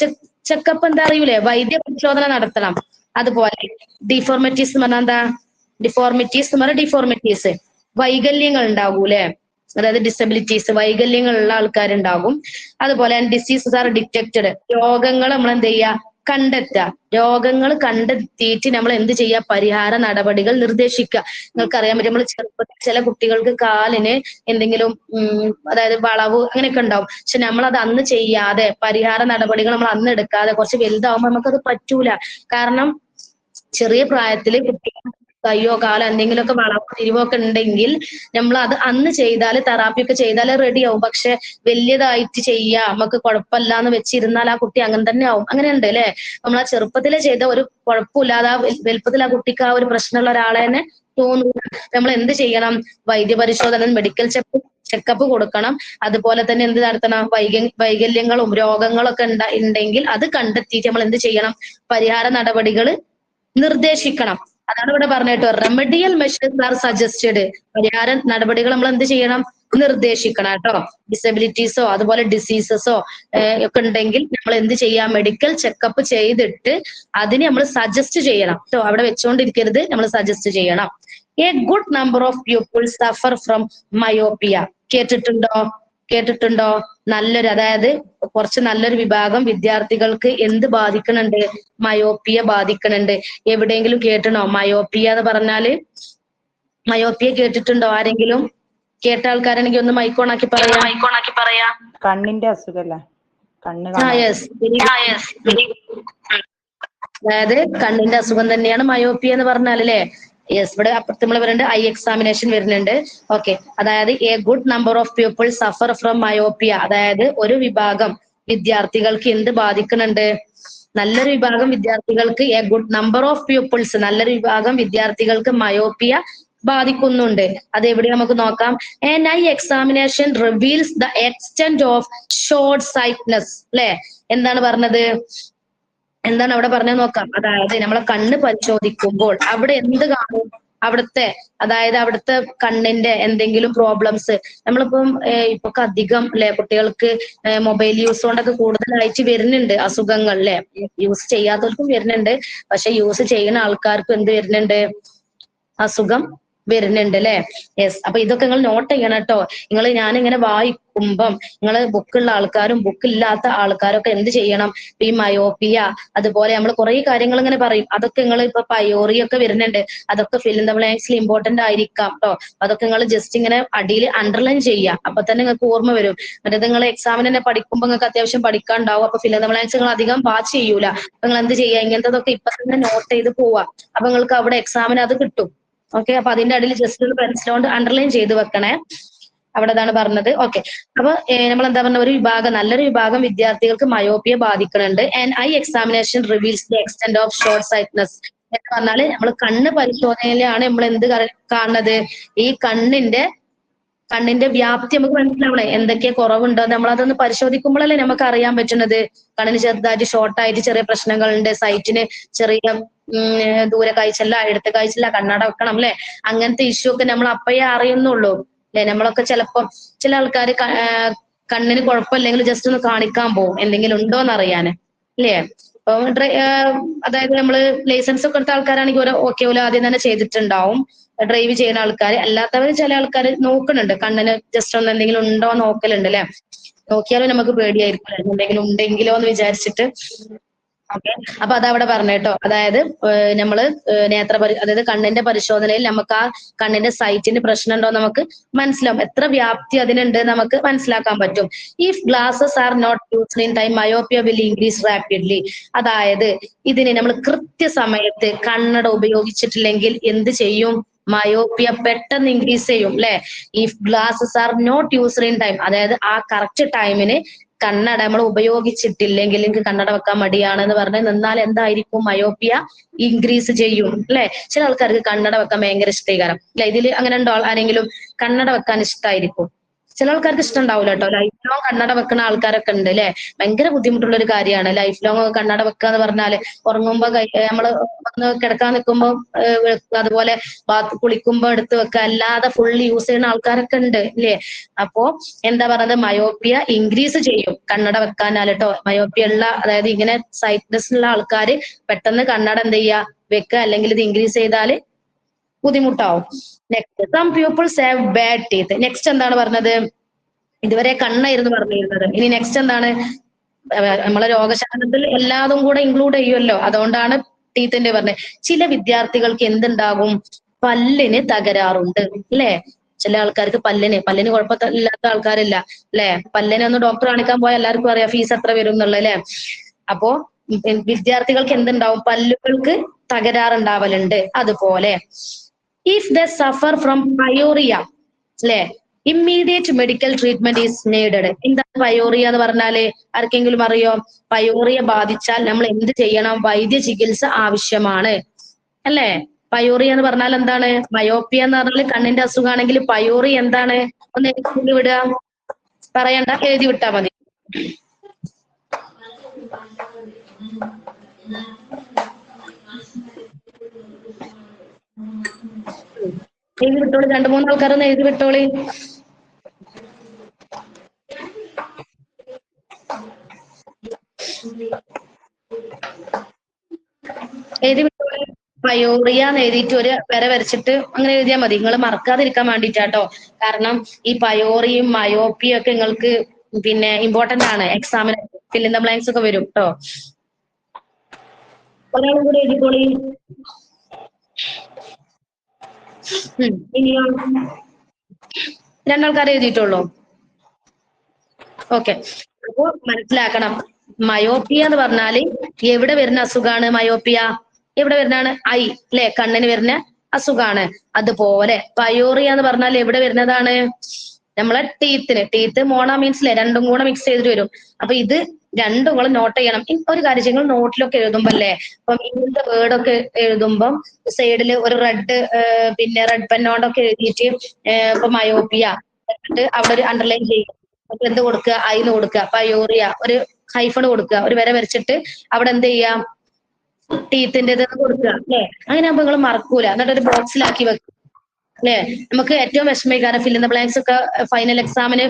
ചെക്കപ്പ് എന്താ അറിയൂലേ? വൈദ്യ പരിശോധന നടത്തണം. അതുപോലെ ഡിഫോർമിറ്റീസ് എന്ന് പറഞ്ഞാൽ എന്താ? ഡിഫോർമിറ്റീസ് വൈകല്യങ്ങൾ ഉണ്ടാകൂലേ, അതായത് ഡിസബിലിറ്റീസ്, വൈകല്യങ്ങളുള്ള ആൾക്കാരുണ്ടാകും. അതുപോലെ ഡിസീസസ് ആർ ഡിറ്റക്റ്റഡ്. രോഗങ്ങൾ നമ്മൾ എന്ത് ചെയ്യുക? കണ്ടെത്തുക. രോഗങ്ങൾ കണ്ടെത്തിയിട്ട് നമ്മൾ എന്ത് ചെയ്യുക? പരിഹാര നടപടികൾ നിർദ്ദേശിക്കുക. നിങ്ങൾക്കറിയാൻ പറ്റും, നമ്മൾ ചെറുപ്പത്തിൽ ചില കുട്ടികൾക്ക് കാലിന് എന്തെങ്കിലും അതായത് വളവ് അങ്ങനെയൊക്കെ ഉണ്ടാവും. പക്ഷെ നമ്മളത് അന്ന് ചെയ്യാതെ, പരിഹാര നടപടികൾ നമ്മൾ അന്ന് എടുക്കാതെ കുറച്ച് വലുതാവുമ്പോൾ നമുക്കത് പറ്റൂല. കാരണം ചെറിയ പ്രായത്തില് കുട്ടികൾ കയ്യോ കാലോ എന്തെങ്കിലുമൊക്കെ വളവോ തിരിവോ ഒക്കെ ഉണ്ടെങ്കിൽ നമ്മൾ അത് അന്ന് ചെയ്താൽ, തെറാപ്പി ഒക്കെ ചെയ്താൽ റെഡി ആവും. പക്ഷെ വലിയതായിട്ട് ചെയ്യാം, നമുക്ക് കുഴപ്പമില്ല എന്ന് വെച്ചിരുന്നാൽ ആ കുട്ടി അങ്ങനെ തന്നെ ആവും. അങ്ങനെ ഉണ്ട് അല്ലെ? നമ്മൾ ആ ചെറുപ്പത്തിലെ ചെയ്ത ഒരു കുഴപ്പമില്ലാതെ വലുപ്പത്തിൽ ആ കുട്ടിക്ക് ആ ഒരു പ്രശ്നമുള്ള ഒരാളെ തന്നെ തോന്നുന്നു. നമ്മൾ എന്ത് ചെയ്യണം? വൈദ്യപരിശോധന, മെഡിക്കൽ ചെക്കപ്പ് കൊടുക്കണം. അതുപോലെ തന്നെ എന്ത് നടത്തണം? വൈകല്യങ്ങളും രോഗങ്ങളൊക്കെ ഉണ്ടെങ്കിൽ അത് കണ്ടെത്തിയിട്ട് നമ്മൾ എന്ത് ചെയ്യണം? പരിഹാര നടപടികൾ നിർദ്ദേശിക്കണം. അതാണ് ഇവിടെ പറഞ്ഞിട്ടോ. Remedial measures are suggested. പരിഹാര നടപടികൾ നമ്മൾ എന്ത് ചെയ്യണം? നിർദ്ദേശിക്കണം കേട്ടോ. ഡിസബിലിറ്റീസോ അതുപോലെ ഡിസീസസോ ഒക്കെ ഉണ്ടെങ്കിൽ നമ്മൾ എന്ത് ചെയ്യാം? മെഡിക്കൽ ചെക്കപ്പ് ചെയ്തിട്ട് അതിന് നമ്മൾ സജസ്റ്റ് ചെയ്യണം കേട്ടോ. അവിടെ വെച്ചുകൊണ്ടിരിക്കരുത്, നമ്മൾ സജസ്റ്റ് ചെയ്യണം. A good number of peoples suffer from myopia. കേട്ടിട്ടുണ്ടോ? അതായത് കുറച്ച് നല്ലൊരു വിഭാഗം വിദ്യാർത്ഥികൾക്ക് എന്ത് ബാധിക്കണുണ്ട്? മയോപ്പിയ ബാധിക്കണുണ്ട്. എവിടെയെങ്കിലും കേട്ടണോ മയോപ്പിയ എന്ന് പറഞ്ഞാല്? മയോപ്പിയ കേട്ടിട്ടുണ്ടോ ആരെങ്കിലും? കേട്ട ആൾക്കാരാണെങ്കിൽ ഒന്ന് മൈക്കോണാക്കി പറയാ. കണ്ണിന്റെ അസുഖല്ലേ? അതായത് കണ്ണിന്റെ അസുഖം തന്നെയാണ് മയോപ്പിയ എന്ന് പറഞ്ഞാൽ അല്ലേ? യെസ്, ഇവിടെ അപ്പുറത്ത് നമ്മൾ വരുന്നുണ്ട്, ഐ എക്സാമിനേഷൻ വരുന്നുണ്ട്. ഓക്കെ, അതായത് a good number of people suffer from myopia. അതായത് ഒരു വിഭാഗം വിദ്യാർത്ഥികൾക്ക് എന്ത് ബാധിക്കുന്നുണ്ട്? നല്ലൊരു വിഭാഗം വിദ്യാർത്ഥികൾക്ക്, a good number of peoples, നല്ലൊരു വിഭാഗം വിദ്യാർത്ഥികൾക്ക് മയോപ്പിയ ബാധിക്കുന്നുണ്ട്. അത് എവിടെ നമുക്ക് നോക്കാം. And eye examination reveals the extent of short sightedness. അല്ലെ, എന്താണ് പറഞ്ഞത്? എന്താണ് അവിടെ പറഞ്ഞത് നോക്കാം. അതായത് നമ്മളെ കണ്ണ് പരിശോധിക്കുമ്പോൾ അവിടെ എന്ത് കാണും? അവിടുത്തെ അതായത് അവിടുത്തെ കണ്ണിന്റെ എന്തെങ്കിലും പ്രോബ്ലംസ് നമ്മളിപ്പം ഇപ്പൊ അധികം അല്ലെ കുട്ടികൾക്ക് മൊബൈൽ യൂസ് കൊണ്ടൊക്കെ കൂടുതലായിട്ട് വരുന്നുണ്ട് അസുഖങ്ങൾ അല്ലെ. യൂസ് ചെയ്യാത്തവർക്കും വരുന്നുണ്ട്, പക്ഷെ യൂസ് ചെയ്യുന്ന ആൾക്കാർക്കും എന്ത് വരുന്നുണ്ട്, അസുഖം വരുന്നുണ്ട് അല്ലെ. യെസ്, അപ്പൊ ഇതൊക്കെ നിങ്ങൾ നോട്ട് ചെയ്യണം കേട്ടോ. ഞാനിങ്ങനെ വായിക്കുമ്പം നിങ്ങള് ബുക്കുള്ള ആൾക്കാരും ബുക്കില്ലാത്ത ആൾക്കാരൊക്കെ എന്ത് ചെയ്യണം, ഈ മയോപ്പിയ അതുപോലെ നമ്മൾ കുറെ കാര്യങ്ങൾ ഇങ്ങനെ പറയും, അതൊക്കെ നിങ്ങൾ ഇപ്പൊ പയോറിയൊക്കെ വരുന്നുണ്ട്, അതൊക്കെ ഫിൽ ഇൻ ദ ബ്ലാങ്ക്സിൽ ഇമ്പോർട്ടന്റ് ആയിരിക്കാം കേട്ടോ. അതൊക്കെ നിങ്ങൾ ജസ്റ്റ് ഇങ്ങനെ അടിയിൽ അണ്ടർലൈൻ ചെയ്യുക, അപ്പൊ തന്നെ നിങ്ങൾക്ക് ഓർമ്മ വരും. മറ്റേത് നിങ്ങൾ എക്സാമിന് തന്നെ പഠിക്കുമ്പോൾ നിങ്ങൾക്ക് അത്യാവശ്യം പഠിക്കാണ്ടാവും, അപ്പൊ ഫിൽ ഇൻ ദ ബ്ലാങ്ക്സ് നിങ്ങൾ അധികം വാച്ച് ചെയ്യൂല. നിങ്ങൾ എന്ത് ചെയ്യുക, ഇങ്ങനത്തതൊക്കെ ഇപ്പൊ തന്നെ നോട്ട് ചെയ്ത് പോവാ, അപ്പൊ നിങ്ങൾക്ക് അവിടെ എക്സാമിന് അത് കിട്ടും. ഓക്കെ, അപ്പൊ അതിന്റെ അടിയിൽ ജസ്റ്റ് ഒരു പെൻസിലോണ്ട് അണ്ടർലൈൻ ചെയ്ത് വെക്കണേ. അവിടെ അതാണ് പറഞ്ഞത്. ഓക്കെ, അപ്പൊ നമ്മൾ എന്താ പറഞ്ഞ, ഒരു വിഭാഗം നല്ലൊരു വിഭാഗം വിദ്യാർത്ഥികൾക്ക് മയോപ്പിയ ബാധിക്കുന്നുണ്ട്. And eye examination reveals the extent of short sightedness എന്ന് പറഞ്ഞാല് നമ്മൾ കണ്ണ് പരിശോധനയിലാണ് നമ്മൾ എന്ത് കാണുന്നത്, ഈ കണ്ണിന്റെ വ്യാപ്തി നമുക്ക് മനസ്സിലാവണേ, എന്തൊക്കെ കുറവുണ്ടോ നമ്മളതൊന്ന് പരിശോധിക്കുമ്പോഴല്ലേ നമുക്ക് അറിയാൻ പറ്റുന്നത്. കണ്ണിന് ചെറുതായിട്ട് ഷോർട്ടായിട്ട് ചെറിയ പ്രശ്നങ്ങളുണ്ട്, സൈറ്റിന് ചെറിയ ദൂരെ കാഴ്ചല്ല, അടുത്ത കാഴ്ചല്ല, കണ്ണട വെക്കണം അല്ലെ, അങ്ങനത്തെ ഇഷ്യൂ ഒക്കെ നമ്മൾ അപ്പഴേ അറിയുന്നുള്ളൂ അല്ലെ. നമ്മളൊക്കെ ചിലപ്പോ ചില ആൾക്കാർ കണ്ണിന് കുഴപ്പമില്ലെങ്കിൽ ജസ്റ്റ് ഒന്ന് കാണിക്കാൻ പോകും എന്തെങ്കിലും ഉണ്ടോന്ന് അറിയാന് അല്ലേ. അപ്പൊ അതായത് നമ്മള് ലൈസൻസ് ഒക്കെ എടുത്ത ആൾക്കാരാണെങ്കിൽ ഓക്കെ ഓല ആദ്യം തന്നെ ചെയ്തിട്ടുണ്ടാവും. ഡ്രൈവ് ചെയ്യുന്ന ആൾക്കാർ അല്ലാത്തവർ ചില ആൾക്കാർ നോക്കുന്നുണ്ട്, കണ്ണിന് ജസ്റ്റ് ഒന്ന് എന്തെങ്കിലും ഉണ്ടോ നോക്കലുണ്ട് അല്ലെ. നോക്കിയാലും നമുക്ക് പേടിയായിരിക്കും എന്തെങ്കിലും ഉണ്ടെങ്കിലോ എന്ന് വിചാരിച്ചിട്ട്. ഓക്കെ, അപ്പൊ അതവിടെ പറഞ്ഞേട്ടോ. അതായത് നമ്മള് അതായത് കണ്ണിന്റെ പരിശോധനയിൽ നമുക്ക് ആ കണ്ണിന്റെ സൈറ്റിന് പ്രശ്നം ഉണ്ടോ നമുക്ക് മനസ്സിലാവും, എത്ര വ്യാപ്തി അതിനുണ്ട് നമുക്ക് മനസ്സിലാക്കാൻ പറ്റും. If glasses are not used in time myopia will increase rapidly. അതായത് ഇതിന് നമ്മൾ കൃത്യസമയത്ത് കണ്ണട ഉപയോഗിച്ചിട്ടില്ലെങ്കിൽ എന്ത് ചെയ്യും, മയോപ്പിയ പെട്ടെന്ന് ഇൻക്രീസ് ചെയ്യും അല്ലെ. If glasses are not used in time, അതായത് ആ കറക്റ്റ് ടൈമിന് കണ്ണട നമ്മൾ ഉപയോഗിച്ചിട്ടില്ലെങ്കിൽ എനിക്ക് കണ്ണട വെക്കാൻ മടിയാണെന്ന് പറഞ്ഞ് നിന്നാൽ എന്തായിരിക്കും, മയോപ്പിയ ഇൻക്രീസ് ചെയ്യും അല്ലെ. ചില ആൾക്കാർക്ക് കണ്ണട വെക്കാൻ ഭയങ്കര ഇഷ്ടീകരം അല്ലെ. ഇതിൽ അങ്ങനെ ഉണ്ടോ ആരെങ്കിലും കണ്ണട വെക്കാൻ ഇഷ്ടമായിരിക്കും? ചില ആൾക്കാർക്ക് ഇഷ്ടം ഉണ്ടാവില്ല കേട്ടോ. ലൈഫ് ലോങ് കണ്ണട വെക്കുന്ന ആൾക്കാരൊക്കെ ഉണ്ട് അല്ലെ. ഭയങ്കര ബുദ്ധിമുട്ടുള്ള ഒരു കാര്യമാണ് ലൈഫ് ലോങ് കണ്ണട വെക്കുക എന്ന് പറഞ്ഞാല്. ഉറങ്ങുമ്പോ നമ്മള് ഒന്ന് കിടക്കാൻ നിൽക്കുമ്പോ അതുപോലെ കുളിക്കുമ്പോ എടുത്ത് വെക്കുക, അല്ലാതെ ഫുള്ള് യൂസ് ചെയ്യുന്ന ആൾക്കാരൊക്കെ ഉണ്ട് അല്ലേ. അപ്പോ എന്താ പറയുന്നത്, മയോപ്പിയ ഇൻക്രീസ് ചെയ്യും കണ്ണട വെക്കാനാൽ കേട്ടോ. മയോപ്പിയ ഉള്ള അതായത് ഇങ്ങനെ സൈറ്റ്നെസ് ഉള്ള ആൾക്കാര് പെട്ടെന്ന് കണ്ണട എന്ത് ചെയ്യുക, വെക്കുക, അല്ലെങ്കിൽ ഇത് ഇൻക്രീസ് ചെയ്താല് ബുദ്ധിമുട്ടാവും. Next, some peoples have bad teeth. Next എന്താണ് പറഞ്ഞത്, ഇതുവരെ കണ്ണായിരുന്നു പറഞ്ഞിരുന്നത്, ഇനി നെക്സ്റ്റ് എന്താണ്, നമ്മളെ രോഗശാസ്ത്രത്തിൽ എല്ലാതും കൂടെ ഇൻക്ലൂഡ് ചെയ്യുമല്ലോ, അതുകൊണ്ടാണ് ടീത്തിന്റെ പറഞ്ഞത്. ചില വിദ്യാർത്ഥികൾക്ക് എന്തുണ്ടാകും, പല്ലിന് തകരാറുണ്ട് അല്ലെ. ചില ആൾക്കാർക്ക് പല്ലിന് കുഴപ്പമില്ലാത്ത ആൾക്കാരില്ല അല്ലെ. പല്ലിനെ ഒന്ന് ഡോക്ടർ കാണിക്കാൻ പോയാൽ എല്ലാവർക്കും അറിയാം ഫീസ് എത്ര വരും എന്നുള്ളത് അല്ലെ. അപ്പോ വിദ്യാർത്ഥികൾക്ക് എന്തുണ്ടാവും, പല്ലുകൾക്ക് തകരാറുണ്ടാവലുണ്ട്. അതുപോലെ if the Zafar from pyorrhoea അല്ലെ, immediate medical treatment is needed. എന്താണ് പയോറിയ എന്ന് പറഞ്ഞാല് ആർക്കെങ്കിലും അറിയോ? പയോറിയ ബാധിച്ചാൽ നമ്മൾ എന്ത് ചെയ്യണം, വൈദ്യ ചികിത്സ ആവശ്യമാണ് അല്ലെ. പയോറിയ എന്ന് പറഞ്ഞാൽ എന്താണ്, മയോപ്പിയ എന്ന് പറഞ്ഞാൽ കണ്ണിന്റെ അസുഖമാണെങ്കിൽ പയോറിയ എന്താണ്, ഒന്ന് എഴുതി വിടുക, പറയണ്ട, എഴുതി വിട്ടാ മതി. എഴുതി വിട്ടോളി, 2-3 ആൾക്കാരൊന്ന് എഴുതി വിട്ടോളി. എഴുതി വിട്ടോളി. പയോറിയ എന്ന് എഴുതിയിട്ട് ഒരു വര വരച്ചിട്ട് അങ്ങനെ എഴുതിയാൽ മതി. നിങ്ങൾ മറക്കാതിരിക്കാൻ വേണ്ടിയിട്ടാട്ടോ. കാരണം ഈ പയോറിയും മയോപ്പിയും ഒക്കെ നിങ്ങൾക്ക് പിന്നെ ഇമ്പോർട്ടന്റ് ആണ്, എക്സാമിന് ഫിൽ ഇൻ ദ ബ്ലാങ്ക്സ് ഒക്കെ വരും കേട്ടോ. ഒരാളും കൂടെ എഴുതിക്കോളി. ഇനിയോ 2 ആൾക്കാർ എഴുതിയിട്ടുള്ളൂ. ഓക്കെ, അപ്പോ മനസ്സിലാക്കണം, മയോപ്പിയ എന്ന് പറഞ്ഞാല് എവിടെ വരുന്ന അസുഖാണ് മയോപ്പിയ, എവിടെ വരുന്നതാണ്, ഐ അല്ലെ, കണ്ണിന് വരുന്ന അസുഖാണ്. അതുപോലെ പയോറിയ എന്ന് പറഞ്ഞാൽ എവിടെ വരുന്നതാണ്, നമ്മളെ ടീത്ത് മോണ മീൻസ് അല്ലെ, രണ്ടും കൂടെ മിക്സ് ചെയ്തിട്ട് വരും. അപ്പൊ ഇത് രണ്ടും കൂടെ നോട്ട് ചെയ്യണം. ഒരു കാര്യം നിങ്ങൾ നോട്ടിലൊക്കെ എഴുതുമ്പോ അല്ലേ, അപ്പം ഇങ്ങനത്തെ വേർഡൊക്കെ എഴുതുമ്പം സൈഡിൽ ഒരു റെഡ് പെന്നോണ്ടൊക്കെ എഴുതിയിട്ട് ഇപ്പൊ മയോപ്പിയ അവിടെ ഒരു അണ്ടർലൈൻ ചെയ്യും. എന്ത് കൊടുക്കുക, ഐന്ന് കൊടുക്കുക, പയോറിയ ഒരു ഹൈഫൺ കൊടുക്കുക, ഒരു വര വരച്ചിട്ട് അവിടെ എന്ത് ചെയ്യാം, ടീത്തിൻ്റെത് കൊടുക്കുക അല്ലെ. അങ്ങനെ ആകുമ്പോ നിങ്ങൾ മറക്കൂല. എന്നിട്ട് ഒരു ബോക്സിലാക്കി വെക്കുക അല്ലെ. നമുക്ക് ഏറ്റവും വിഷമിക്കാറ് ഫിൽ ഇൻ ദ ബ്ലാങ്ക്സ് ഒക്കെ ഫൈനൽ എക്സാമിന്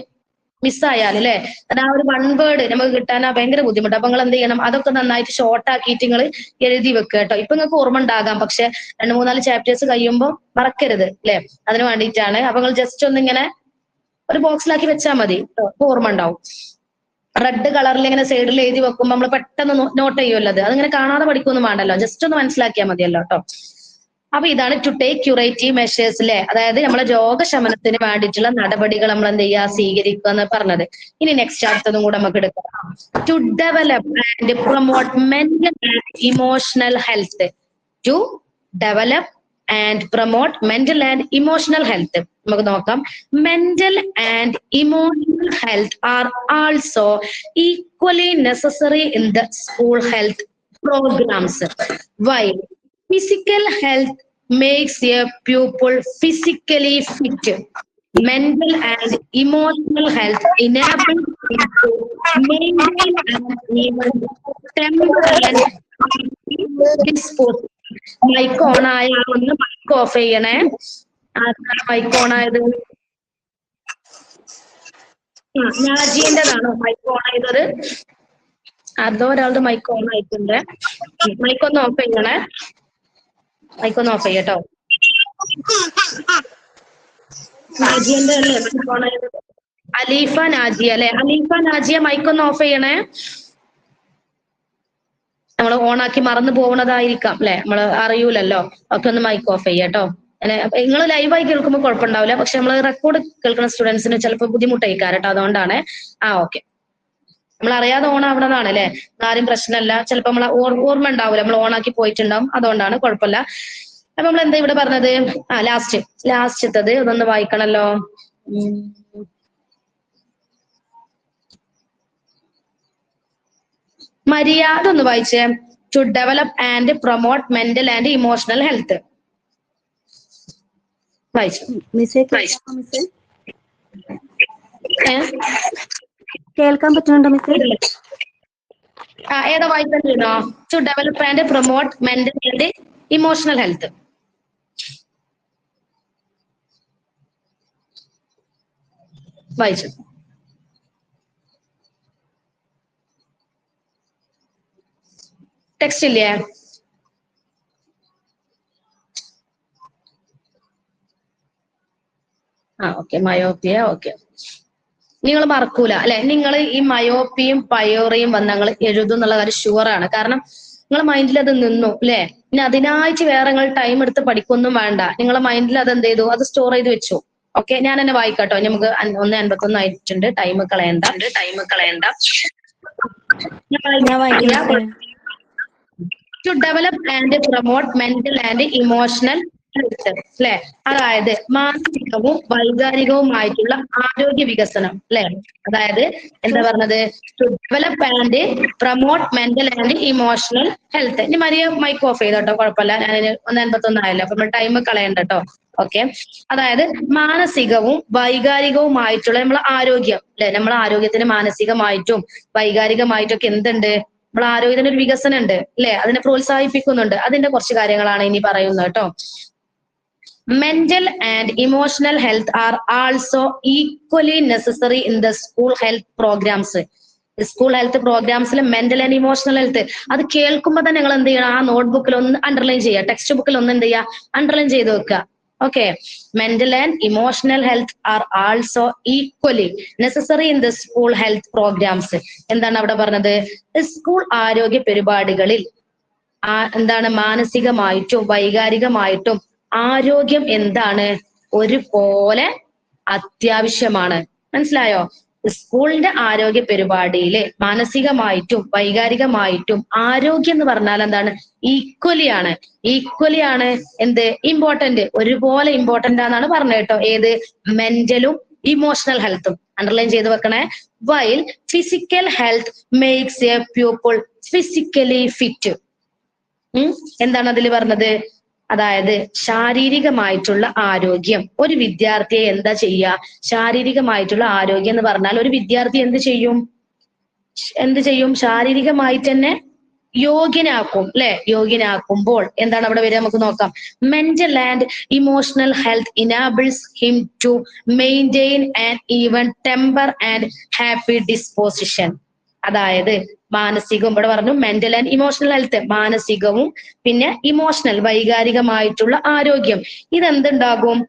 മിസ്സായാൽ അല്ലെ, കാരണം ആ ഒരു 1 വേർഡ് നമുക്ക് കിട്ടാൻ ഭയങ്കര ബുദ്ധിമുട്ട്. അപ്പൊ നിങ്ങൾ എന്ത് ചെയ്യണം, അതൊക്കെ നന്നായിട്ട് ഷോർട്ട് ആക്കിയിട്ട് നിങ്ങൾ എഴുതി വെക്കുക കേട്ടോ. ഇപ്പൊ നിങ്ങൾക്ക് ഓർമ്മ ഉണ്ടാകാം, പക്ഷെ 2-3-4 ചാപ്റ്റേഴ്സ് കഴിയുമ്പോൾ മറക്കരുത് അല്ലെ. അതിന് വേണ്ടിയിട്ടാണ്. അപ്പൊ നിങ്ങൾ ജസ്റ്റ് ഒന്നിങ്ങനെ ഒരു ബോക്സിലാക്കി വെച്ചാൽ മതി, ഓർമ്മ ഉണ്ടാവും. റെഡ് കളറിൽ ഇങ്ങനെ സൈഡിൽ എഴുതി വെക്കുമ്പോൾ നമ്മൾ പെട്ടെന്ന് നോട്ട് ചെയ്യുമല്ലോ. അതിങ്ങനെ കാണാതെ പഠിക്കൊന്നും വേണ്ടല്ലോ, ജസ്റ്റ് ഒന്ന് മനസ്സിലാക്കിയാൽ മതിയല്ലോ കേട്ടോ. അപ്പൊ ഇതാണ് ടു ടേക്ക് ക്യൂറേറ്റീവ് മെഷേഴ്സ് അല്ലെ, അതായത് നമ്മളെ രോഗശമനത്തിന് വേണ്ടിയിട്ടുള്ള നടപടികൾ നമ്മൾ എന്ത് ചെയ്യുക, സ്വീകരിക്കുക എന്ന് പറഞ്ഞത്. ഇനി നെക്സ്റ്റ് അടുത്തതും കൂടെ നമുക്ക് എടുക്കാം. To develop and promote mental and emotional health. To develop and promote mental and emotional health. നമുക്ക് നോക്കാം. Mental and emotional health are also equally necessary in the school health programmes. Why? Physical health makes a pupil physically fit. Mental and emotional health enables him to maintain and even temporary disposal. Mike on ആയ ഒന്ന് mic off ചെയ്യണേ. ആർക്കാണ് mic on ആയത്? നാജിയന്റെതാണോ mic on ആയത്? അതോ ഒരാളുടെ mic on ആയിട്ടുണ്ട്. Mic ഒന്ന് ഓഫ് ചെയ്യണേ. മൈക്കൊന്ന് ഓഫ് ചെയ്യട്ടോ. നാജിയന്റെ അല്ലേ മൈക്ക് ഓൺ ആയത്? അലീഫ നാജിയ അല്ലെ. അലീഫ നാജിയ മൈക്കൊന്ന് ഓഫ് ചെയ്യണേ. നമ്മൾ ഓണാക്കി മറന്നു പോകുന്നതായിരിക്കാം അല്ലെ, നമ്മൾ അറിയൂലല്ലോ. ഒക്കെ ഒന്ന് മൈക്ക് ഓഫ് ചെയ്യട്ടോ. നിങ്ങൾ ലൈവായി കേൾക്കുമ്പോൾ കുഴപ്പമുണ്ടാവില്ല, പക്ഷെ നമ്മൾ റെക്കോർഡ് കേൾക്കുന്ന സ്റ്റുഡൻസിന് ചിലപ്പോൾ ബുദ്ധിമുട്ടായിരിക്കാം കേട്ടോ. അതുകൊണ്ടാണ്. ഓക്കെ, നമ്മൾ അറിയാതെ ഓൺ ആവണതാണ് അല്ലെ, ആരും പ്രശ്നമല്ല. ചിലപ്പോൾ നമ്മൾ ഓർമ്മ ഉണ്ടാവില്ല, നമ്മൾ ഓണാക്കി പോയിട്ടുണ്ടാവും, അതുകൊണ്ടാണ്, കുഴപ്പമില്ല. അപ്പൊ നമ്മൾ എന്താ ഇവിടെ പറഞ്ഞത്? ലാസ്റ്റത്തത് ഇതൊന്ന് വായിക്കണല്ലോ. മര്യാദ ഒന്ന് വായിച്ചേ. To develop and promote mental and emotional health. വായിച്ചു. കേൾക്കാൻ പറ്റുന്നുണ്ടോ മിസ്സേ? ഏതാ വായിക്കണ്ടോ? To develop and promote mental and emotional health. വായിച്ചു. ടെക്സ്റ്റ് ഇല്ലേ? ഓക്കെ. മയോപ്പിയ. ഓക്കെ, നിങ്ങൾ മറക്കൂല അല്ലെ. നിങ്ങൾ ഈ മയോപ്പിയും പയോറിയും വന്ന് നിങ്ങൾ എഴുതും എന്നുള്ള കാര്യം ഷുവറാണ്. കാരണം നിങ്ങളെ മൈൻഡിൽ അത് നിന്നു അല്ലെ. ഇനി അതിനായിട്ട് വേറെ നിങ്ങൾ ടൈം എടുത്ത് പഠിക്കൊന്നും വേണ്ട. നിങ്ങളെ മൈൻഡിൽ അത് എന്ത് ചെയ്തു, അത് സ്റ്റോർ ചെയ്ത് വെച്ചു. ഓക്കെ, ഞാൻ തന്നെ വായിക്കാട്ടോ. നമുക്ക് 1:51 ആയിട്ടുണ്ട്. ടൈം കളയണ്ട. To develop and promote mental and emotional health അല്ലെ, അതായത് മാനസികവും വൈകാരികവുമായിട്ടുള്ള ആരോഗ്യ വികസനം അല്ലെ. അതായത് എന്താ പറഞ്ഞത്? To develop and promote mental and emotional health. ഇനി മരിയ മൈക്ക് ഓഫ് ചെയ്തോട്ടോ, കുഴപ്പമില്ല. ഞാൻ 1:51 ആയല്ലോ, അപ്പൊ നമ്മൾ ടൈം കളയണ്ട കേട്ടോ. ഓക്കെ, അതായത് മാനസികവും വൈകാരികവുമായിട്ടുള്ള നമ്മളെ ആരോഗ്യം അല്ലെ. നമ്മളെ ആരോഗ്യത്തിന് മാനസികമായിട്ടും വൈകാരികമായിട്ടും ഒക്കെ എന്തുണ്ട്? നമ്മളെ ആരോഗ്യത്തിന് ഒരു വികസനം ഉണ്ട് അല്ലെ, അതിനെ പ്രോത്സാഹിപ്പിക്കുന്നുണ്ട്. അതിന്റെ കുറച്ച് കാര്യങ്ങളാണ് ഇനി പറയുന്നത് കേട്ടോ. Mental and emotional health are also equally necessary in the school health programmes. School health പ്രോഗ്രാംസിൽ മെന്റൽ ആൻഡ് ഇമോഷണൽ ഹെൽത്ത് അത് കേൾക്കുമ്പോൾ തന്നെ നിങ്ങൾ എന്ത് ചെയ്യണം? ആ നോട്ട്ബുക്കിൽ ഒന്ന് അണ്ടർലൈൻ ചെയ്യുക, ടെക്സ്റ്റ് ബുക്കിൽ ഒന്ന് എന്ത് ചെയ്യുക, അണ്ടർലൈൻ ചെയ്ത് വെക്കുക. Okay, mental and emotional health are also equally necessary in the school health programmes. എന്താണ് അവിടെ പറഞ്ഞത്? സ്കൂൾ ആരോഗ്യ പരിപാടികളിൽ എന്താണ് മാനസികമായിട്ടും വൈകാരികമായിട്ടും ആരോഗ്യം എന്താണ്? ഒരുപോലെ അത്യാവശ്യമാണ്. മനസ്സിലായോ? സ്കൂളിന്റെ ആരോഗ്യ പരിപാടിയില് മാനസികമായിട്ടും വൈകാരികമായിട്ടും ആരോഗ്യം എന്ന് പറഞ്ഞാൽ എന്താണ്? ഈക്വലി ആണ് എന്ത്? ഇമ്പോർട്ടന്റ്, ഒരുപോലെ ഇമ്പോർട്ടന്റ് ആണെന്നാണ് പറഞ്ഞത് കേട്ടോ. ഏത്? മെന്റലും ഇമോഷണൽ ഹെൽത്തും അണ്ടർലൈൻ ചെയ്ത് വെക്കണേ. While physical health makes A pupil physically fit. എന്താണ് അതിൽ പറഞ്ഞത്? അതായത് ശാരീരികമായിട്ടുള്ള ആരോഗ്യം. ഒരു വിദ്യാർത്ഥിയെ എന്താ ചെയ്യുക? ശാരീരികമായിട്ടുള്ള ആരോഗ്യം എന്ന് പറഞ്ഞാൽ ഒരു വിദ്യാർത്ഥി എന്ത് ചെയ്യും? ശാരീരികമായിട്ട് തന്നെ യോഗ്യനാക്കും അല്ലെ? യോഗ്യനാക്കുമ്പോൾ എന്താണ് അവിടെ വരിക നമുക്ക് നോക്കാം. Mental and emotional health enables him to maintain and even temper and happy disposition. അതായത് മാനസികവും, ഇവിടെ പറഞ്ഞു മെന്റൽ ആൻഡ് ഇമോഷണൽ ഹെൽത്ത്, മാനസികവും പിന്നെ ഇമോഷണൽ വൈകാരികമായിട്ടുള്ള ആരോഗ്യം. ഇതെന്തുണ്ടാകും?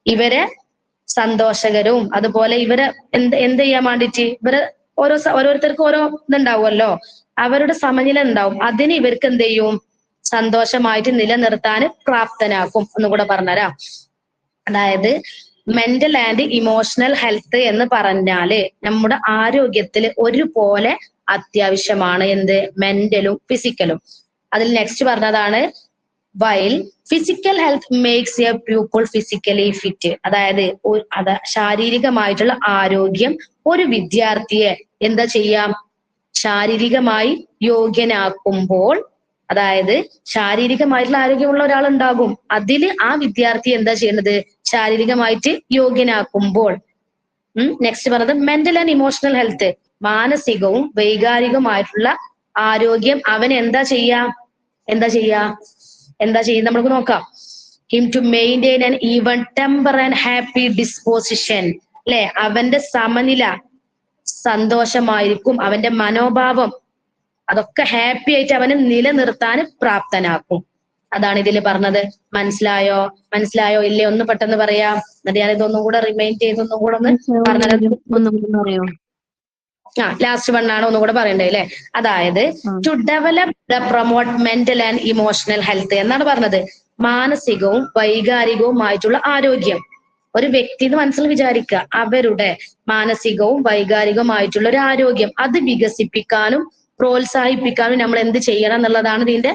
ഇവരെ സന്തോഷകരവും അതുപോലെ ഇവരെ എന്ത് ചെയ്യാൻ വേണ്ടിയിട്ട് ഇവരെ ഓരോരുത്തർക്കും ഓരോ ഇതുണ്ടാവുമല്ലോ, അവരുടെ സമനില ഉണ്ടാവും. അതിന് ഇവർക്ക് എന്ത് ചെയ്യും? സന്തോഷമായിട്ട് നിലനിർത്താൻ പ്രാപ്തനാക്കും. ഒന്നുകൂടെ പറഞ്ഞുതരാം. അതായത് മെന്റൽ ആൻഡ് ഇമോഷണൽ ഹെൽത്ത് എന്ന് പറഞ്ഞാല് നമ്മുടെ ആരോഗ്യത്തിൽ ഒരുപോലെ അത്യാവശ്യമാണ്. എന്ത്? മെന്റലും ഫിസിക്കലും. അതിൽ നെക്സ്റ്റ് പറഞ്ഞതാണ് while physical health makes A people physically fit. അതായത് ശാരീരികമായിട്ടുള്ള ആരോഗ്യം ഒരു വിദ്യാർത്ഥിയെ എന്താ ചെയ്യാം? ശാരീരികമായി യോഗ്യനാക്കുമ്പോൾ, അതായത് ശാരീരികമായിട്ടുള്ള ആരോഗ്യമുള്ള ഒരാളുണ്ടാകും, അതിൽ ആ വിദ്യാർത്ഥി എന്താ ചെയ്യുന്നത്? ശാരീരികമായിട്ട് യോഗ്യനാക്കുമ്പോൾ. നെക്സ്റ്റ് പറഞ്ഞത് മെന്റൽ ആൻഡ് ഇമോഷണൽ ഹെൽത്ത്, മാനസികവും വൈകാരികവുമായിട്ടുള്ള ആരോഗ്യം അവൻ എന്താ ചെയ്യാം? നമുക്ക് നോക്കാം. Him to maintain and even temper and happy disposition. അല്ലെ? അവന്റെ സമനില, സന്തോഷമായിരിക്കും, അവന്റെ മനോഭാവം അതൊക്കെ ഹാപ്പി ആയിട്ട് അവനെ നിലനിർത്താൻ പ്രാപ്തനാക്കും. അതാണ് ഇതിൽ പറഞ്ഞത്. മനസ്സിലായോ ഇല്ലേ? ഒന്ന് പെട്ടെന്ന് പറയാം. എന്നിട്ട് ഞാൻ ഇതൊന്നും കൂടെ റിമൈൻഡ് ചെയ്തൊന്നും കൂടെ ഒന്ന് പറഞ്ഞു. ലാസ്റ്റ് വണ്ണാണ് ഒന്നും കൂടെ പറയണ്ടേ അല്ലെ? അതായത് to develop the promote mental and emotional health എന്നാണ് പറഞ്ഞത്. മാനസികവും വൈകാരികവുമായിട്ടുള്ള ആരോഗ്യം ഒരു വ്യക്തി എന്ന് മനസ്സിൽ വിചാരിക്കുക, അവരുടെ മാനസികവും വൈകാരികവുമായിട്ടുള്ള ഒരു ആരോഗ്യം അത് വികസിപ്പിക്കാനും പ്രോത്സാഹിപ്പിക്കാനും നമ്മൾ എന്ത് ചെയ്യണം എന്നുള്ളതാണ് ഇതിന്റെ